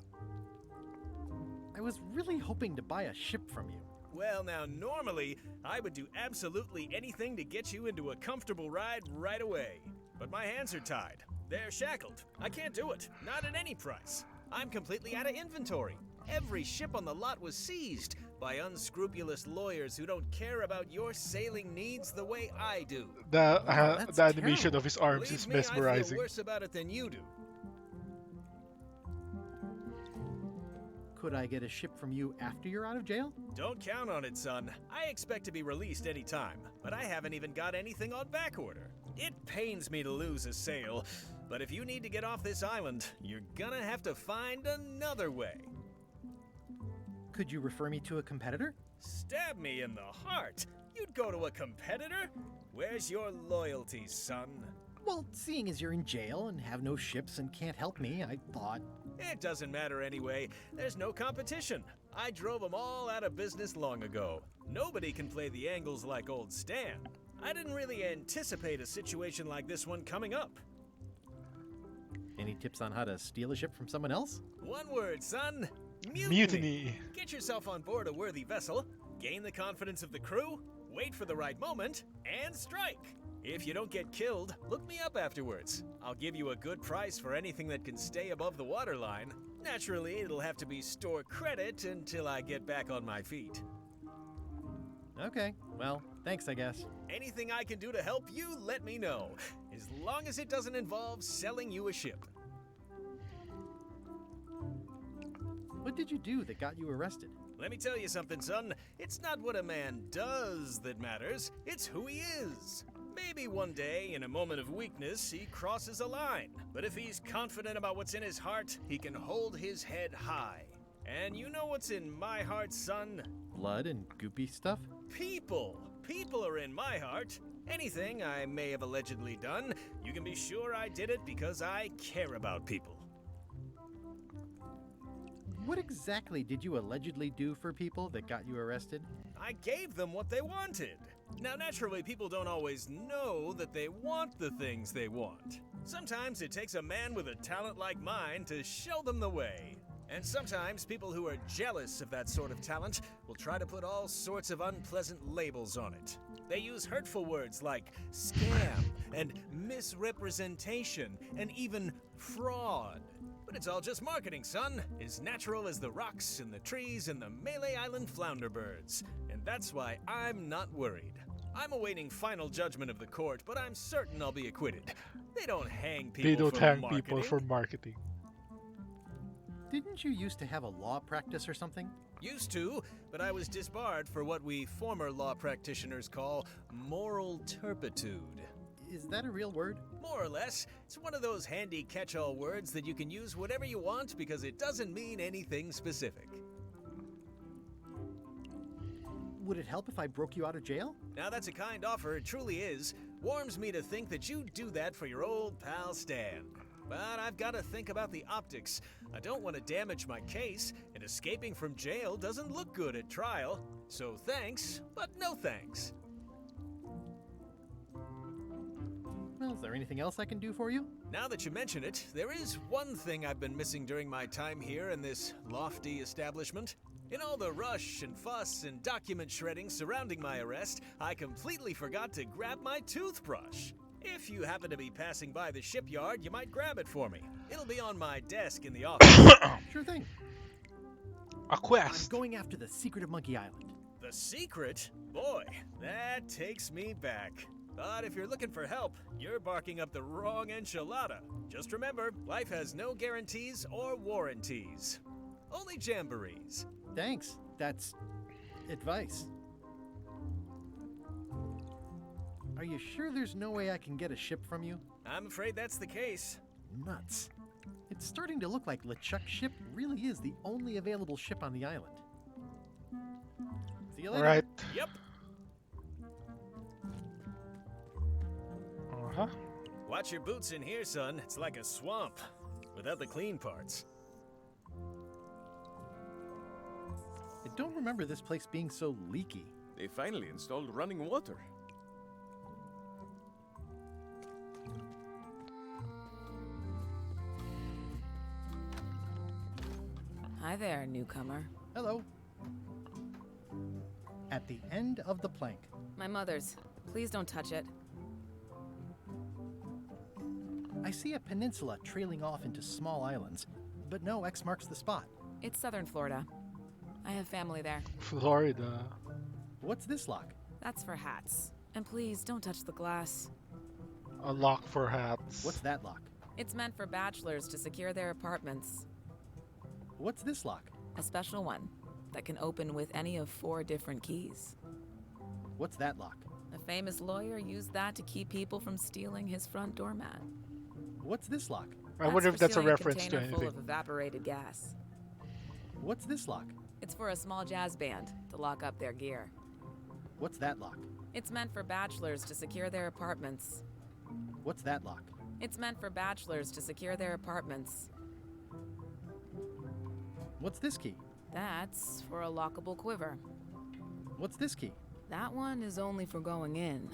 I was really hoping to buy a ship from you. Well, now, normally, I would do absolutely anything to get you into a comfortable ride right away. But my hands are tied. They're shackled. I can't do it. Not at any price. I'm completely out of inventory. Every ship on the lot was seized by unscrupulous lawyers who don't care about your sailing needs the way I do. The that's animation terrible. of his arms Believe is me, I mesmerizing. feel worse about it than you do. Could I get a ship from you after you're out of jail? Don't count on it, son. I expect to be released any time, but I haven't even got anything on back order. It pains me to lose a sale, but if you need to get off this island, you're gonna have to find another way. Could you refer me to a competitor? Stab me in the heart. You'd go to a competitor? Where's your loyalty, son? Well, seeing as you're in jail and have no ships and can't help me, I thought... It doesn't matter anyway. There's no competition. I drove them all out of business long ago. Nobody can play the angles like old Stan. I didn't really anticipate a situation like this one coming up. Any tips on how to steal a ship from someone else? One word, son. Mutiny. Get yourself on board a worthy vessel, gain the confidence of the crew, wait for the right moment, and strike. If you don't get killed, look me up afterwards. I'll give you a good price for anything that can stay above the waterline. Naturally, it'll have to be store credit until I get back on my feet. Okay, well, thanks, I guess. Anything I can do to help you, let me know. As long as it doesn't involve selling you a ship. What did you do that got you arrested? Let me tell you something, son. It's not what a man does that matters, it's who he is. Maybe one day, in a moment of weakness, he crosses a line. But if he's confident about what's in his heart, he can hold his head high. And you know what's in my heart, son? Blood and goopy stuff? People. People are in my heart. Anything I may have allegedly done, you can be sure I did it because I care about people. What exactly did you allegedly do for people that got you arrested? I gave them what they wanted. Now, naturally, people don't always know that they want the things they want. Sometimes it takes a man with a talent like mine to show them the way. And sometimes people who are jealous of that sort of talent will try to put all sorts of unpleasant labels on it. They use hurtful words like scam and misrepresentation and even fraud. But it's all just marketing, son. As natural as the rocks and the trees and the Malay Island flounder birds. And that's why I'm not worried. I'm awaiting final judgment of the court, but I'm certain I'll be acquitted. They don't hang people They don't for hang marketing. people for marketing. Didn't you used to have a law practice or something? Used to, but I was disbarred for what we former law practitioners call moral turpitude. Is that a real word? More or less. It's one of those handy catch-all words that you can use whatever you want because it doesn't mean anything specific. Would it help if I broke you out of jail? Now that's a kind offer, it truly is. Warms me to think that you'd do that for your old pal Stan. But I've got to think about the optics. I don't want to damage my case, and escaping from jail doesn't look good at trial. So thanks, but no thanks. Well, is there anything else I can do for you? Now that you mention it, there is one thing I've been missing during my time here in this lofty establishment. In all the rush and fuss and document shredding surrounding my arrest, I completely forgot to grab my toothbrush. If you happen to be passing by the shipyard, you might grab it for me. It'll be on my desk in the office. Sure thing. A quest. I'm going after the secret of Monkey Island. The secret? Boy, that takes me back. But if you're looking for help, you're barking up the wrong enchilada. Just remember, life has no guarantees or warranties. Only jamborees. Thanks. That's advice. Are you sure there's no way I can get a ship from you? I'm afraid that's the case. Nuts. It's starting to look like LeChuck's ship really is the only available ship on the island. See you later. Right. Yep. Uh-huh. Watch your boots in here, son. It's like a swamp. without the clean parts. I don't remember this place being so leaky. They finally installed running water. Hi there, newcomer. Hello. At the end of the plank. My mother's. Please don't touch it. I see a peninsula trailing off into small islands, but no X marks the spot. It's southern Florida. I have family there. Florida. What's this lock? That's for hats. And please don't touch the glass. A lock for hats. What's that lock? It's meant for bachelors to secure their apartments. What's this lock? A special one that can open with any of 4 different keys. What's that lock? A famous lawyer used that to keep people from stealing his front doormat. What's this lock? I wonder if that's a reference to container full anything. of evaporated gas. What's this lock? It's for a small jazz band to lock up their gear. What's that lock? It's meant for bachelors to secure their apartments. What's that lock? It's meant for bachelors to secure their apartments. What's this key? That's for a lockable quiver. What's this key? That one is only for going in,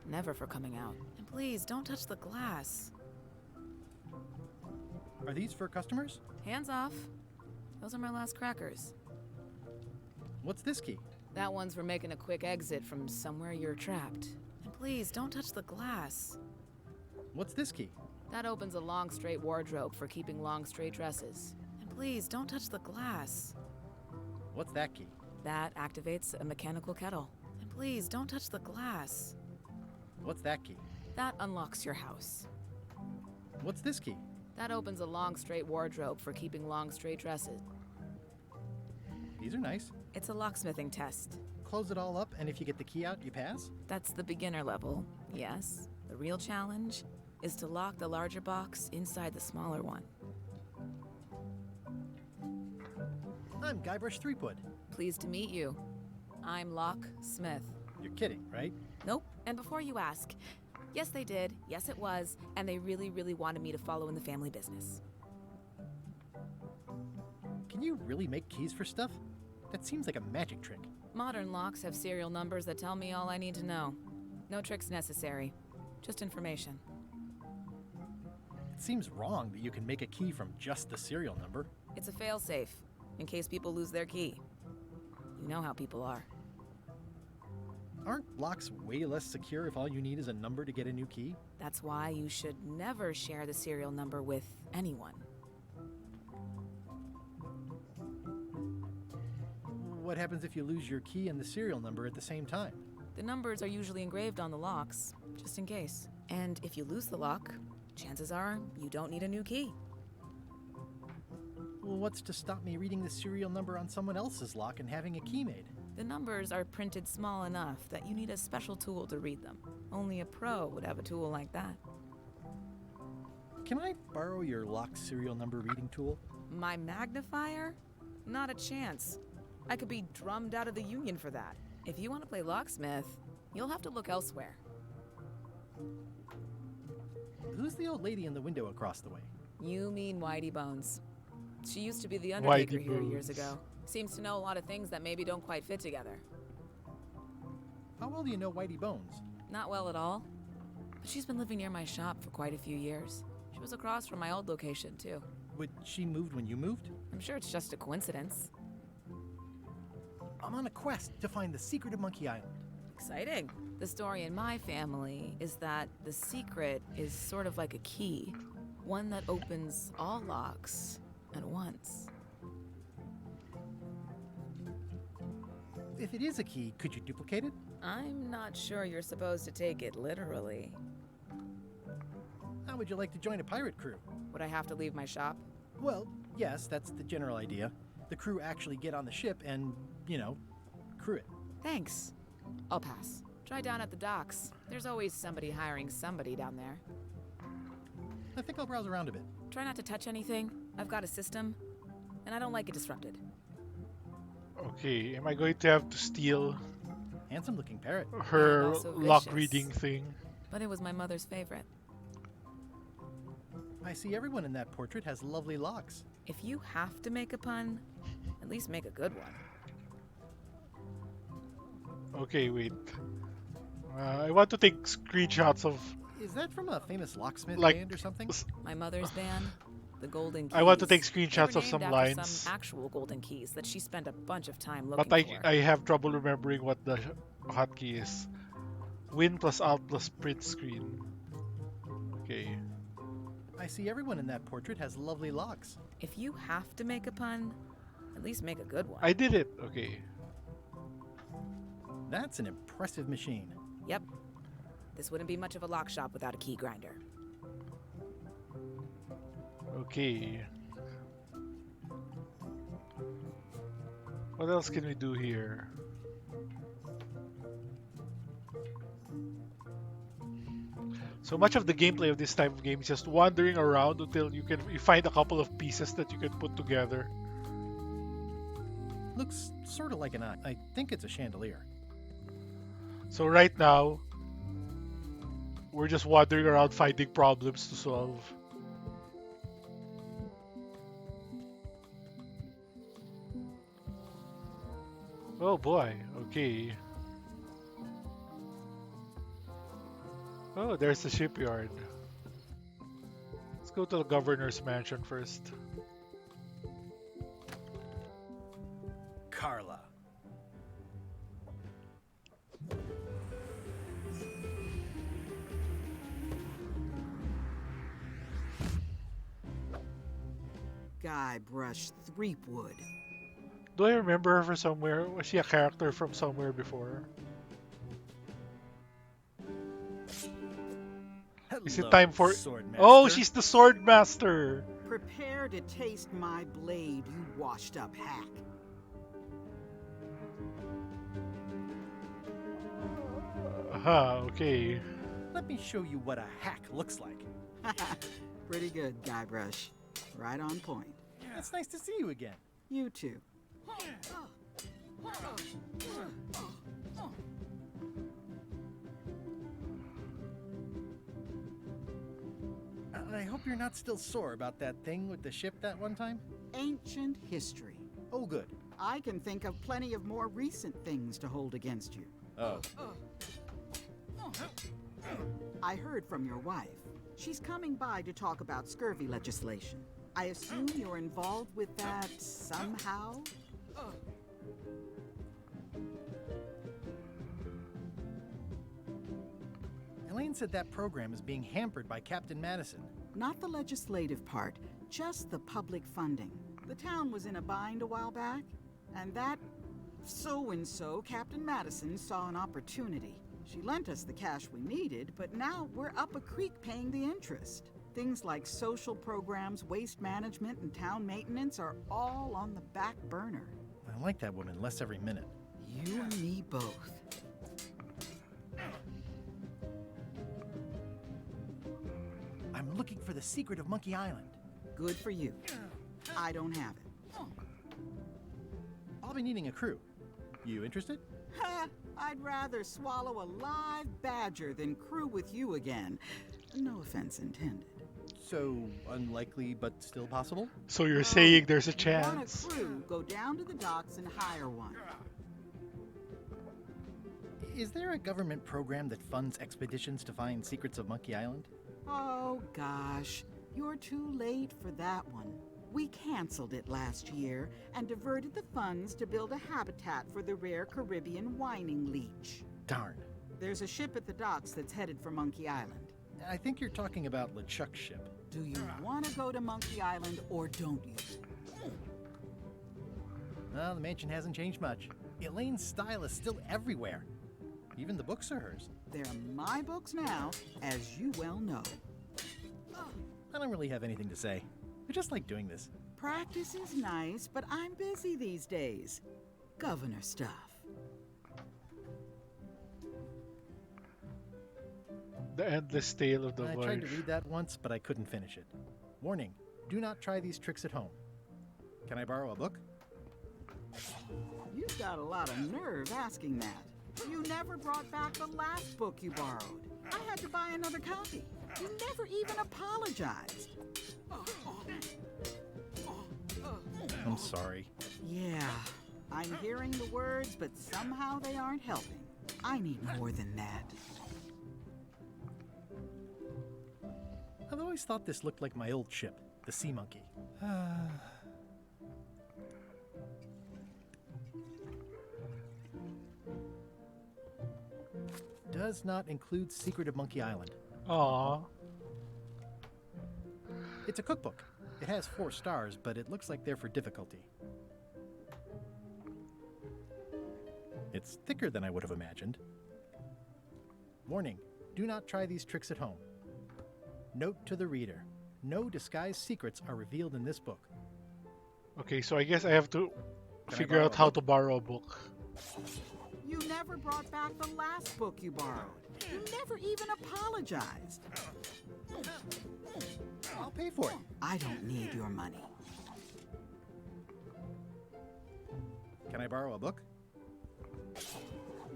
never for coming out. And please, don't touch the glass. Are these for customers? Hands off. Those are my last crackers. What's this key? That one's for making a quick exit from somewhere you're trapped. And please, don't touch the glass. What's this key? That opens a long, straight wardrobe for keeping long, straight dresses. And please, don't touch the glass. What's that key? That activates a mechanical kettle. And please, don't touch the glass. What's that key? That unlocks your house. What's this key? That opens a long, straight wardrobe for keeping long, straight dresses. These are nice. It's a locksmithing test. Close it all up, and if you get the key out, you pass? That's the beginner level, yes. The real challenge is to lock the larger box inside the smaller one. I'm Guybrush Threepwood. Pleased to meet you. I'm Lock Smith. You're kidding, right? Nope. And before you ask, yes, they did. Yes, it was. And they really, really wanted me to follow in the family business. Can you really make keys for stuff? That seems like a magic trick. Modern locks have serial numbers that tell me all I need to know. No tricks necessary. Just information. It seems wrong that you can make a key from just the serial number. It's a failsafe, in case people lose their key. You know how people are. Aren't locks way less secure if all you need is a number to get a new key? That's why you should never share the serial number with anyone. What happens if you lose your key and the serial number at the same time? The numbers are usually engraved on the locks, just in case. And if you lose the lock, chances are you don't need a new key. Well, what's to stop me reading the serial number on someone else's lock and having a key made? The numbers are printed small enough that you need a special tool to read them. Only a pro would have a tool like that. Can I borrow your lock serial number reading tool? My magnifier? Not a chance. I could be drummed out of the union for that. If you want to play locksmith, you'll have to look elsewhere. Who's the old lady in the window across the way? You mean Whitey Bones. She used to be the Undertaker here years ago. Seems to know a lot of things that maybe don't quite fit together. How well do you know Whitey Bones? Not well at all. But she's been living near my shop for quite a few years. She was across from my old location, too. Would she moved when you moved? I'm sure it's just a coincidence. I'm on a quest to find the secret of Monkey Island. Exciting. The story in my family is that the secret is sort of like a key. One that opens all locks at once. If it is a key, could you duplicate it? I'm not sure you're supposed to take it literally. How would you like to join a pirate crew? Would I have to leave my shop? Well, yes, that's the general idea. The crew actually get on the ship and, crew it. Thanks. I'll pass. Try down at the docks. There's always somebody hiring somebody down there. I think I'll browse around a bit. Try not to touch anything. I've got a system, and I don't like it disrupted. Okay, am I going to have to steal Handsome looking parrot. her Also lock vicious. reading thing? But it was my mother's favorite. I see everyone in that portrait has lovely locks. If you have to make a pun, at least make a good one. Okay, wait. I want to take screenshots of. Is that from a famous locksmith Like, band or something? My mother's band, the Golden Keys. I want to take They were screenshots of named some after lines. Some actual golden keys that she spent a bunch of time looking But for. I have trouble remembering what the hotkey is. Win plus Alt plus print screen. Okay. I see everyone in that portrait has lovely locks. If you have to make a pun, at least make a good one. I did it. Okay. That's an impressive machine. Yep. This wouldn't be much of a lock shop without a key grinder. Okay. What else can we do here? So much of the gameplay of this type of game is just wandering around until you find a couple of pieces that you can put together. Looks sort of like an eye. I think it's a chandelier. So right now, we're just wandering around finding problems to solve. Oh boy, okay. Oh, there's the shipyard. Let's go to the governor's mansion first. Carla. Guybrush Threepwood. Do I remember her from somewhere? Was she a character from somewhere before? Is it time for... Oh, she's the sword master! Prepare to taste my blade, you washed up hack. Aha, okay. Let me show you what a hack looks like. Pretty good, Guybrush. Right on point. It's nice to see you again. You too. I hope you're not still sore about that thing with the ship that one time. Ancient history. Oh, good. I can think of plenty of more recent things to hold against you. Oh. I heard from your wife. She's coming by to talk about scurvy legislation. I assume you're involved with that somehow? Elaine said that program is being hampered by Captain Madison. Not the legislative part, just the public funding. The town was in a bind a while back, and that so-and-so, Captain Madison, saw an opportunity. She lent us the cash we needed, but now we're up a creek paying the interest. Things like social programs, waste management, and town maintenance are all on the back burner. I like that woman less every minute. You and me both. I'm looking for the secret of Monkey Island. Good for you. I don't have it. I'll be needing a crew. You interested? Ha! I'd rather swallow a live badger than crew with you again. No offense intended. So, unlikely but still possible? So you're saying there's a You want chance? a crew, go down to the docks and hire one. Is there a government program that funds expeditions to find secrets of Monkey Island? Oh, gosh. You're too late for that one. We canceled it last year and diverted the funds to build a habitat for the rare Caribbean whining leech. Darn. There's a ship at the docks that's headed for Monkey Island. I think you're talking about LeChuck's ship. Do you want to go to Monkey Island or don't you? Well, the mansion hasn't changed much. Elaine's style is still everywhere. Even the books are hers. They're my books now, as you well know. I don't really have anything to say. I just like doing this. Practice is nice, but I'm busy these days. Governor stuff. The Endless Tale of the I Void. tried to read that once, but I couldn't finish it. Warning, do not try these tricks at home. Can I borrow a book? You've got a lot of nerve asking that. You never brought back the last book you borrowed. I had to buy another copy. You never even apologized. I'm sorry. Yeah, I'm hearing the words, but somehow they aren't helping. I need more than that. I've always thought this looked like my old ship, the Sea Monkey. Does not include Secret of Monkey Island. Aww. It's a cookbook. It has 4 stars, but it looks like they're for difficulty. It's thicker than I would have imagined. Warning, do not try these tricks at home. Note to the reader, no disguised secrets are revealed in this book. Okay, so I guess I have to Can I figure borrow out a how book? to borrow a book. You never brought back the last book you borrowed. You never even apologized. I'll pay for it. I don't need your money. Can I borrow a book?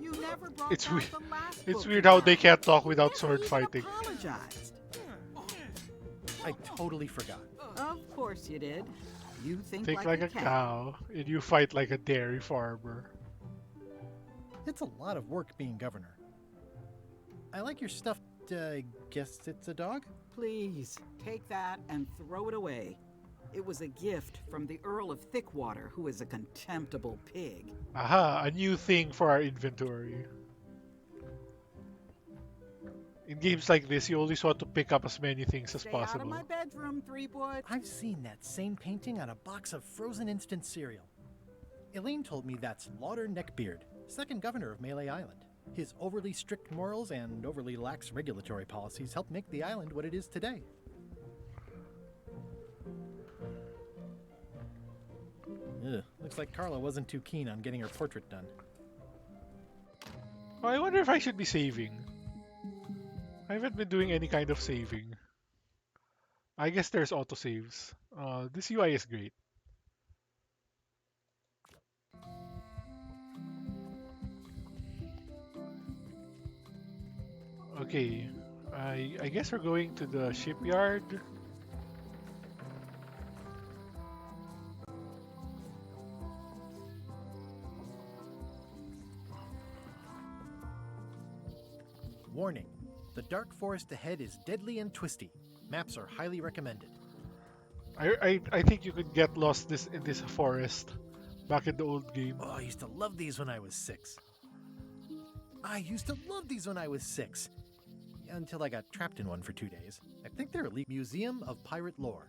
You never brought It's back weird. the last It's book weird you how they borrowed. can't talk You without never sword even fighting. Apologized. I totally forgot. Of course you did. You think Think like a cat. cow, and you fight like a dairy farmer. It's a lot of work being governor. I like your stuffed, guess it's a dog? Please, take that and throw it away. It was a gift from the Earl of Thickwater, who is a contemptible pig. Aha, a new thing for our inventory. In games like this, you always want to pick up as many things as Stay out of possible. my bedroom, Threepwood. I've seen that same painting on a box of frozen instant cereal. Elaine told me that's Lauder Neckbeard, second governor of Melee Island. His overly strict morals and overly lax regulatory policies helped make the island what it is today. Ugh, looks like Carla wasn't too keen on getting her portrait done. Oh, I wonder if I should be saving. I haven't been doing any kind of saving. I guess there's autosaves. This UI is great. Okay, I guess we're going to the shipyard. Warning, the dark forest ahead is deadly and twisty. Maps are highly recommended. I think you could get lost in this forest back in the old game. Oh, I used to love these when I was 6. Until I got trapped in one for 2 days. I think they're Elite Museum of Pirate Lore.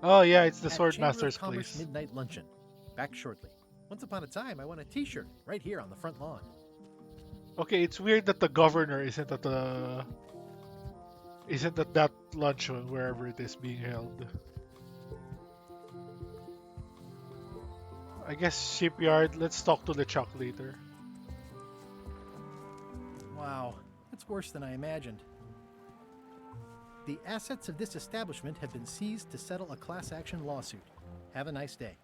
Oh yeah, it's the At Sword Chamber of Master's Commerce place. Midnight Luncheon. Back shortly. Once upon a time, I won a t-shirt right here on the front lawn. Okay, it's weird that the governor isn't at that luncheon wherever it is being held. I guess shipyard. Let's talk to LeChuck later. Wow, it's worse than I imagined. The assets of this establishment have been seized to settle a class action lawsuit. Have a nice day.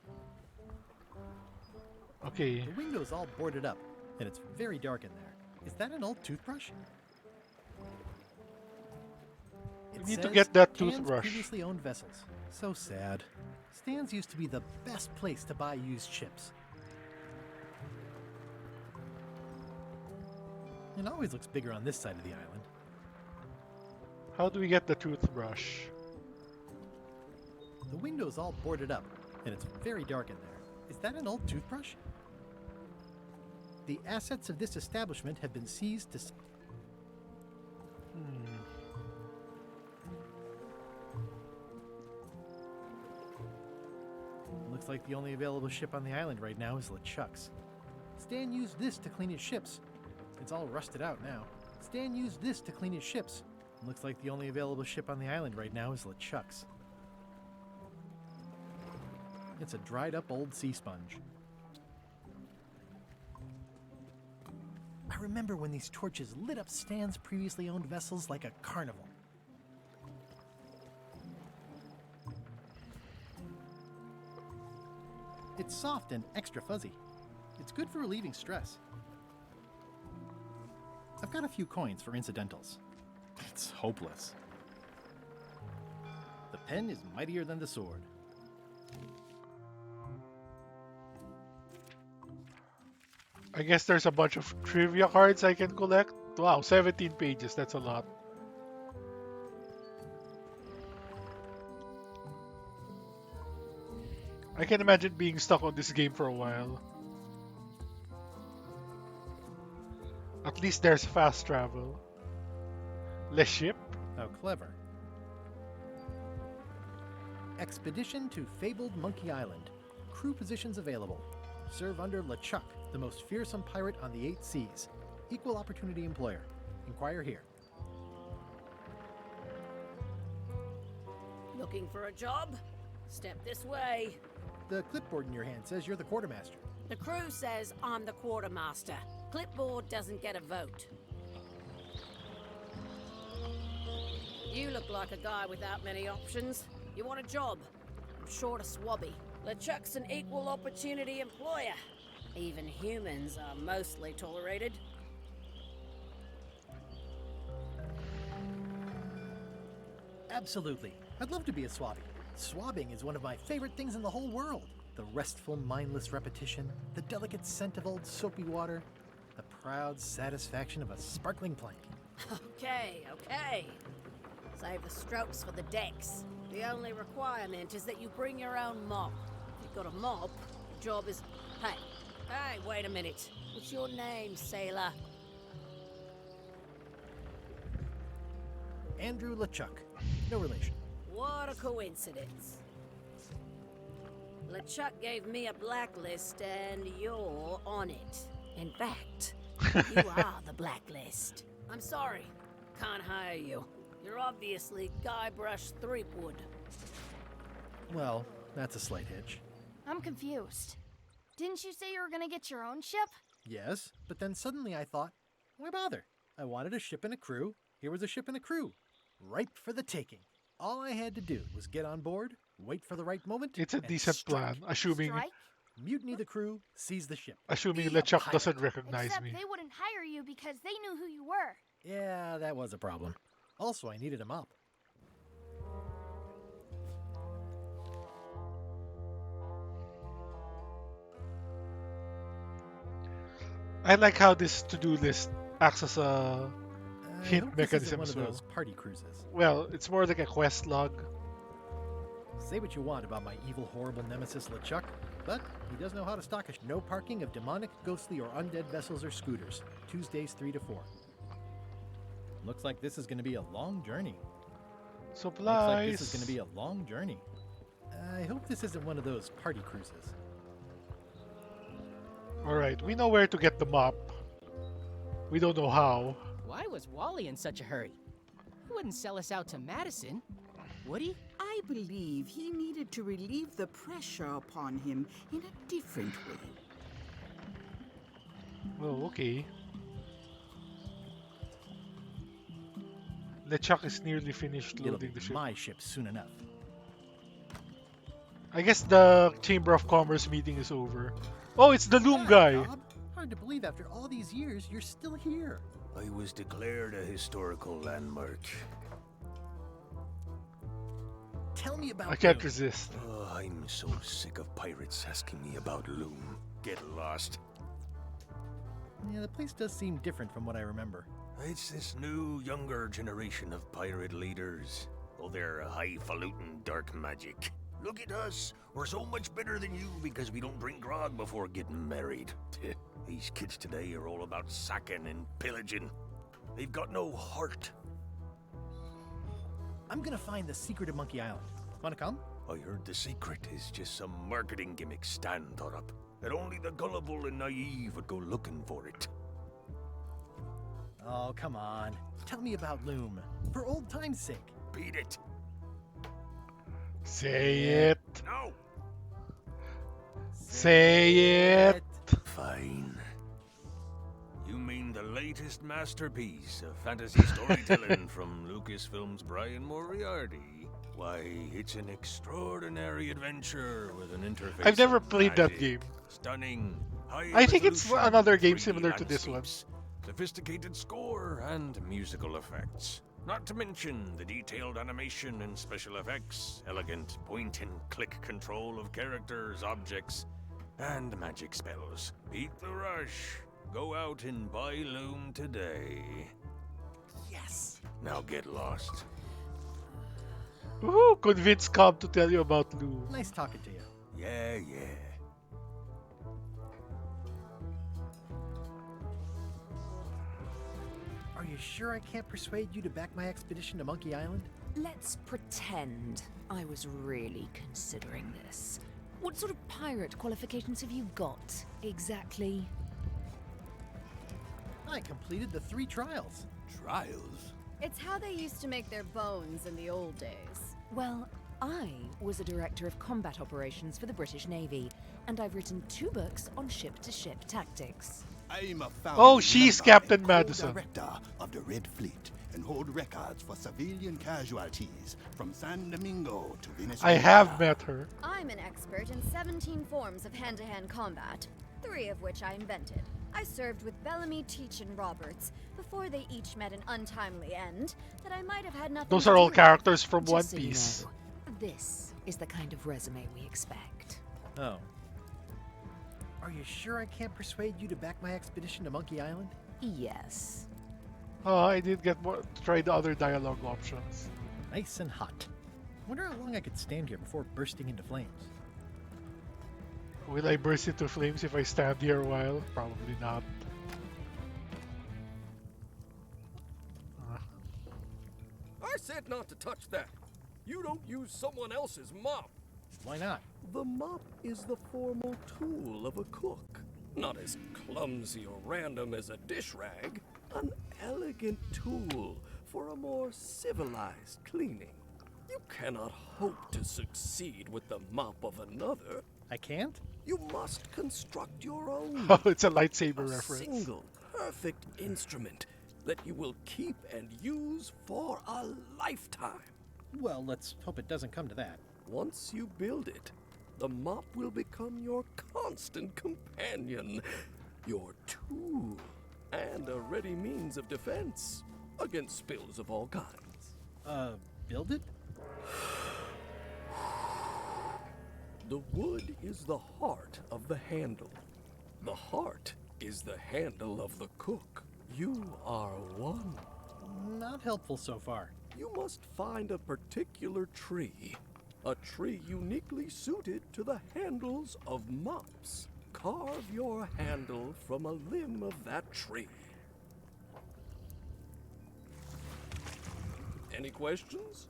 Okay. The window's all boarded up, and it's very dark in there. Is that an old toothbrush? We It need to says get that Stan's toothbrush. previously owned vessels. So sad. Stan's used to be the best place to buy used ships. It always looks bigger on this side of the island. How do we get the toothbrush? The window's all boarded up, and it's very dark in there. Is that an old toothbrush? The assets of this establishment have been seized to... Looks like the only available ship on the island right now is LeChuck's. Stan used this to clean his ships. It's all rusted out now. Stan used this to clean his ships. Looks like the only available ship on the island right now is LeChuck's. It's a dried up old sea sponge. I remember when these torches lit up Stan's previously owned vessels like a carnival. It's soft and extra fuzzy. It's good for relieving stress. I've got a few coins for incidentals. It's hopeless. The pen is mightier than the sword. I guess there's a bunch of trivia cards I can collect. Wow, 17 pages, that's a lot. I can imagine being stuck on this game for a while. At least there's fast travel. Le ship? How clever. Expedition to fabled Monkey Island. Crew positions available. Serve under LeChuck, the most fearsome pirate on the 8 seas. Equal opportunity employer. Inquire here. Looking for a job? Step this way. The clipboard in your hand says you're the quartermaster. The crew says I'm the quartermaster. Clipboard doesn't get a vote. You look like a guy without many options. You want a job? I'm short of swabby. LeChuck's an equal opportunity employer. Even humans are mostly tolerated. Absolutely. I'd love to be a swabby. Swabbing is one of my favorite things in the whole world. The restful, mindless repetition, the delicate scent of old soapy water, the proud satisfaction of a sparkling plank. Okay. Save the strokes for the decks. The only requirement is that you bring your own mop. If you've got a mop, the job is... Hey, wait a minute. What's your name, sailor? Andrew LeChuck. No relation. What a coincidence. LeChuck gave me a blacklist and you're on it. In fact, you are the blacklist. I'm sorry, can't hire you. You're obviously Guybrush Threepwood. Well, that's a slight hitch. I'm confused. Didn't you say you were gonna get your own ship? Yes, but then suddenly I thought, why bother? I wanted a ship and a crew. Here was a ship and a crew. Ripe for the taking. All I had to do was get on board, wait for the right moment. It's a and decent plan, assuming mutiny the crew, seize the ship. LeChuck doesn't recognize Except me. they wouldn't hire you because they knew who you were. Yeah, that was a problem. Also, I needed a mop. I like how this to-do list acts as a I hint hope this isn't mechanism one as of well. those party cruises. Well, it's more like a quest log. Say what you want about my evil, horrible nemesis LeChuck, but he does know how to stock a no parking of demonic, ghostly, or undead vessels or scooters. Tuesdays 3 to 4. Looks like this is going to be a long journey. Supplies. Looks like this is going to be a long journey. I hope this isn't one of those party cruises. Alright, we know where to get the mop. We don't know how. Why was Wally in such a hurry? He wouldn't sell us out to Madison, would he? I believe he needed to relieve the pressure upon him in a different way. Oh, okay. LeChuck is nearly finished It'll loading be the ship. my ship soon enough. I guess the Chamber of Commerce meeting is over. Oh, it's the Loom guy! Bob, hard to believe after all these years you're still here. I was declared a historical landmark. Tell me about I can't Loom. resist. Oh, I'm so sick of pirates asking me about Loom. Get lost. Yeah, the place does seem different from what I remember. It's this new, younger generation of pirate leaders. Oh, they're highfalutin dark magic. Look at us. We're so much better than you because we don't drink grog before getting married. These kids today are all about sacking and pillaging. They've got no heart. I'm gonna find the secret of Monkey Island. Wanna come? I heard the secret is just some marketing gimmick Stan thought up. That only the gullible and naive would go looking for it. Oh, come on. Tell me about Loom. For old time's sake. Beat it. Say it. No. Say it. Fine. You mean the latest masterpiece of fantasy storytelling from Lucasfilm's Brian Moriarty? Why, it's an extraordinary adventure with an interface. I've never of played that magic, game. Stunning. I think it's high-resolution another game 3D similar to this one. landscapes, sophisticated score, and musical effects. Not to mention the detailed animation and special effects, elegant point-and-click control of characters, objects, and magic spells. Beat the rush. Go out and buy Loom today. Yes! Now get lost. Woohoo! Convince Cobb to tell you about Lou. Nice talking to you. Yeah. Are you sure I can't persuade you to back my expedition to Monkey Island? Let's pretend I was really considering this. What sort of pirate qualifications have you got, exactly? I completed the 3 trials. Trials? It's how they used to make their bones in the old days. Well, I was a director of combat operations for the British Navy, and I've written 2 books on ship-to-ship tactics. I'm a Oh, she's Captain Madison. Director of the Red Fleet and hold records for civilian casualties from San Domingo to Venezuela. I have met her. I'm an expert in 17 forms of hand-to-hand combat, 3 of which I invented. I served with Bellamy, Teach, and Roberts before they each met an untimely end that I might have had nothing Those to are do all with. characters from Just One so you Piece. know, this is the kind of resume we expect. Oh. Are you sure I can't persuade you to back my expedition to Monkey Island? Yes. Oh, I did get more to try the other dialogue options. Nice and hot. Wonder how long I could stand here before bursting into flames. Will I burst into flames if I stand here a while? Probably not. I said not to touch that. You don't use someone else's mop. Why not? The mop is the formal tool of a cook. Not as clumsy or random as a dish rag. An elegant tool for a more civilized cleaning. You cannot hope to succeed with the mop of another. I can't? You must construct your own. Oh, it's a lightsaber A reference. single, perfect instrument that you will keep and use for a lifetime. Well, let's hope it doesn't come to that. Once you build it, the mop will become your constant companion, your tool, and a ready means of defense against spills of all kinds. Build it? The wood is the heart of the handle. The heart is the handle of the cook. You are one. Not helpful so far. You must find a particular tree. A tree uniquely suited to the handles of mops. Carve your handle from a limb of that tree. Any questions?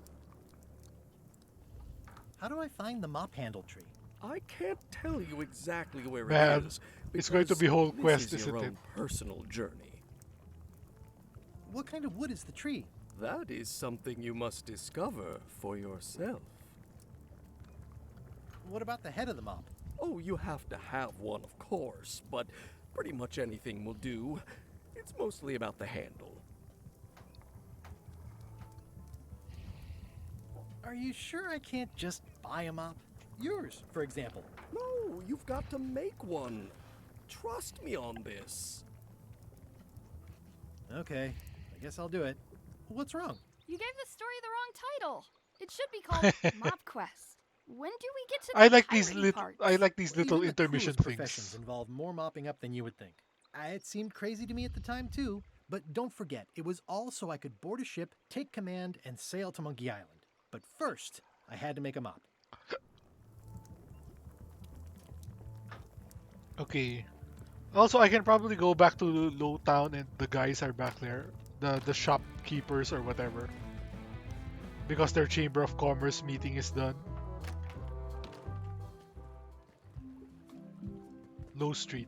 How do I find the mop handle tree? I can't tell you exactly where Man, it is. it's going to because be whole this quest, is your isn't it? own personal journey. What kind of wood is the tree? That is something you must discover for yourself. What about the head of the mop? Oh, you have to have one, of course, but pretty much anything will do. It's mostly about the handle. Are you sure I can't just buy a mop? Yours, for example. No, you've got to make one. Trust me on this. Okay, I guess I'll do it. What's wrong? You gave the story the wrong title. It should be called Mop Quest. When do we get to the I like these piratey little. parts? I like these little Even the intermission coolest professions things. involve more mopping up than you would think. It seemed crazy to me at the time too, but don't forget, it was all so I could board a ship, take command, and sail to Monkey Island. But first, I had to make a mop. Okay. Also, I can probably go back to Lowtown and the guys are back there. The shopkeepers or whatever. Because their Chamber of Commerce meeting is done. Low Street.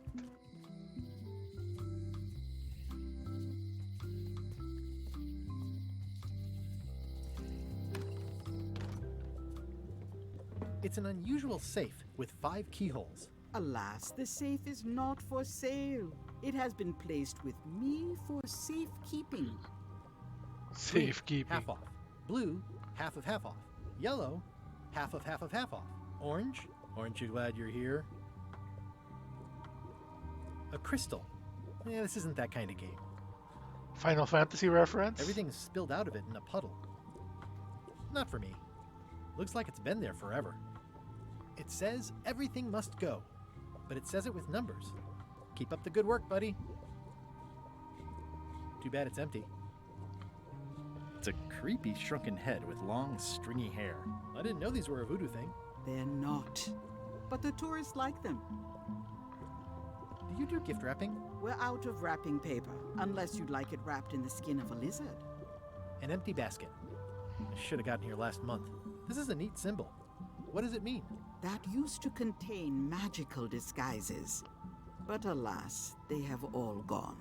It's an unusual safe with 5 keyholes. Alas, the safe is not for sale. It has been placed with me for safekeeping. Green, Safekeeping. half off. Blue, half of half off. Yellow, half of half of half off. Orange, aren't you glad you're here? A crystal. Yeah, this isn't that kind of game. Final Fantasy reference? Everything's spilled out of it in a puddle. Not for me. Looks like it's been there forever. It says everything must go, but it says it with numbers. Keep up the good work, buddy. Too bad it's empty. It's a creepy shrunken head with long, stringy hair. I didn't know these were a voodoo thing. They're not. But the tourists like them. Do you do gift wrapping? We're out of wrapping paper, unless you'd like it wrapped in the skin of a lizard. An empty basket. I should have gotten here last month. This is a neat symbol. What does it mean? That used to contain magical disguises. But alas, they have all gone.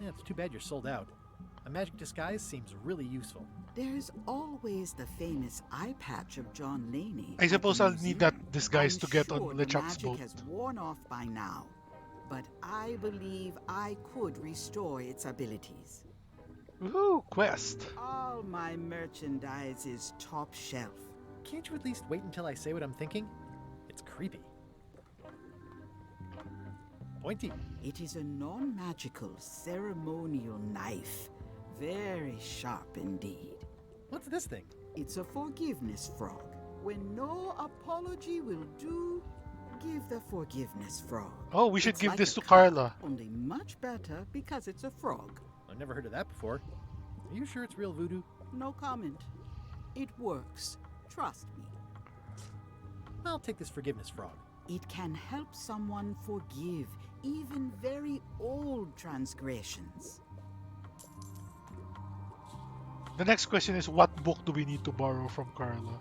Yeah, it's too bad you're sold out. A magic disguise seems really useful. There's always the famous eye patch of John Laney. I suppose I'll need that I'm disguise to get on sure the LeChuck's magic boat. has worn off by now, but I believe I could restore its abilities. Woohoo! Quest! All my merchandise is top shelf. Can't you at least wait until I say what I'm thinking? It's creepy. Pointy. It is a non-magical ceremonial knife. Very sharp indeed. What's this thing? It's a forgiveness frog. When no apology will do, give the forgiveness frog. Oh, we should It's give like this a to cup, Carla. Only much better because it's a frog. I've never heard of that before. Are you sure it's real voodoo? No comment. It works. Trust me. I'll take this forgiveness frog. It can help someone forgive even very old transgressions. The next question is, what book do we need to borrow from Carla?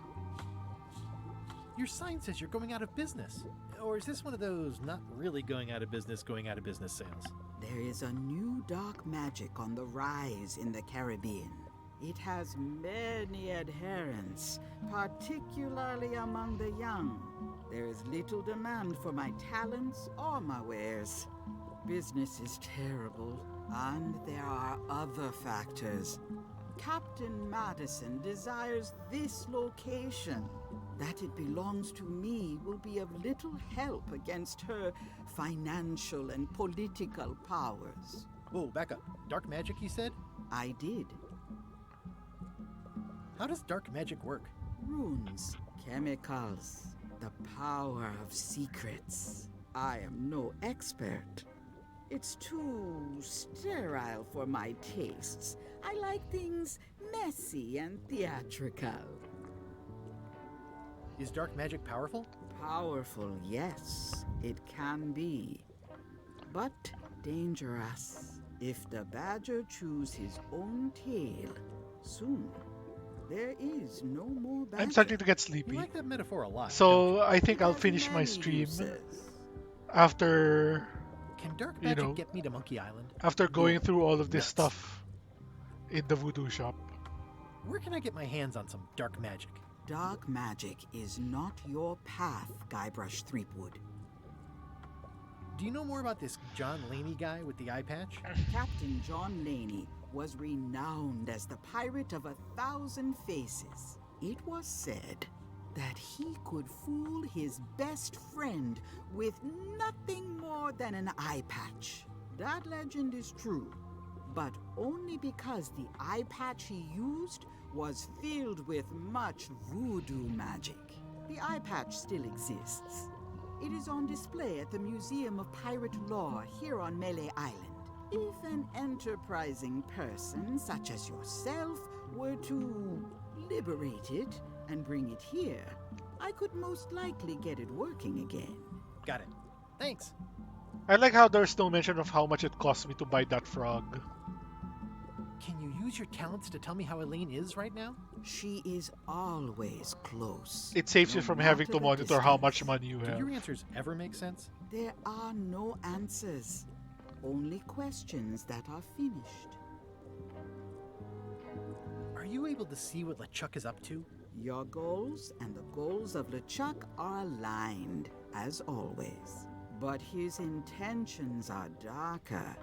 Your sign says you're going out of business. Or is this one of those not really going out of business sales? There is a new dark magic on the rise in the Caribbean. It has many adherents, particularly among the young. There is little demand for my talents or my wares. Business is terrible, and there are other factors. Captain Madison desires this location. That it belongs to me will be of little help against her financial and political powers. Whoa, back up. Dark magic, you said? I did. How does dark magic work? Runes, chemicals, the power of secrets. I am no expert. It's too sterile for my tastes. I like things messy and theatrical. Is dark magic powerful? Powerful, yes, it can be. But dangerous. If the badger chews his own tail, soon there is no more badger. I'm starting to get sleepy. You like that metaphor a lot. So I think I'll finish my stream after, Can dark magic get me to Monkey Island? after going through all of this stuff in the voodoo shop. Where can I get my hands on some dark magic? Dark magic is not your path, Guybrush Threepwood. Do you know more about this John Laney guy with the eye patch? Captain John Laney was renowned as the pirate of 1,000 faces. It was said that he could fool his best friend with nothing more than an eye patch. That legend is true, but only because the eye patch he used was filled with much voodoo magic. The eye patch still exists. It is on display at the Museum of Pirate Lore here on Melee Island. If an enterprising person such as yourself were to liberate it and bring it here, I could most likely get it working again. Got it. Thanks. I like how there's no mention of how much it cost me to buy that frog. Can you use your talents to tell me how Elaine is right now? She is always close. It saves you no from having matter to the monitor how distance. much money you Do have. your answers ever make sense? There are no answers, only questions that are finished. Are you able to see what LeChuck is up to? Your goals and the goals of LeChuck are aligned, as always. But his intentions are darker.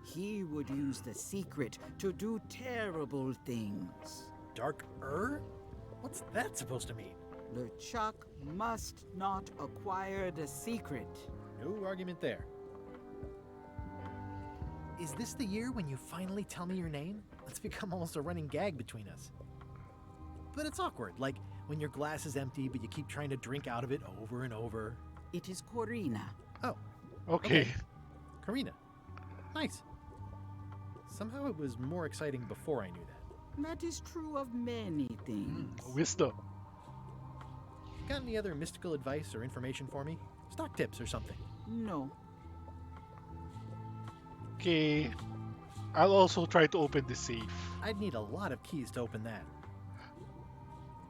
He would use the secret to do terrible things. Dark-er? What's that supposed to mean? LeChuck must not acquire the secret. No argument there. Is this the year when you finally tell me your name? It's become almost a running gag between us. But it's awkward, like when your glass is empty but you keep trying to drink out of it over and over. It is Corina. Oh. Okay. Karina. Nice. Somehow it was more exciting before I knew that. That is true of many things. Wisdom. Got any other mystical advice or information for me? Stock tips or something? No. Okay. I'll also try to open the safe. I'd need a lot of keys to open that.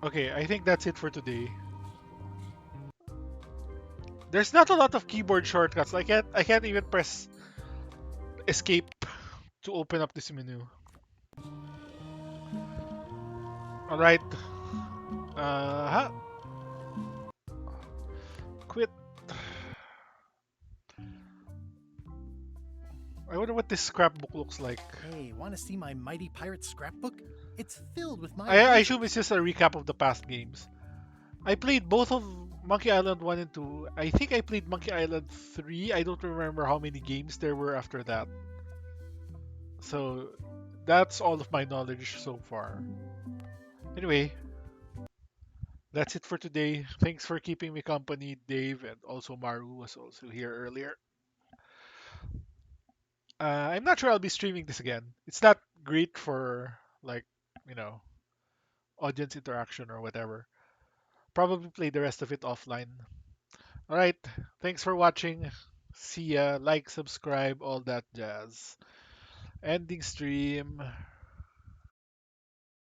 Okay, I think that's it for today. There's not a lot of keyboard shortcuts. I can't even press escape to open up this menu. Alright. Quit. I wonder what this scrapbook looks like. Hey, want to see my Mighty Pirate scrapbook? It's filled with my... I assume it's just a recap of the past games. I played both of Monkey Island 1 and 2. I think I played Monkey Island 3. I don't remember how many games there were after that. So, that's all of my knowledge so far. Anyway, that's it for today. Thanks for keeping me company, Dave, and also Maru was also here earlier. I'm not sure I'll be streaming this again. It's not great for, like, audience interaction or whatever. Probably play the rest of it offline. Alright, thanks for watching. See ya. Like, subscribe, all that jazz. Ending stream.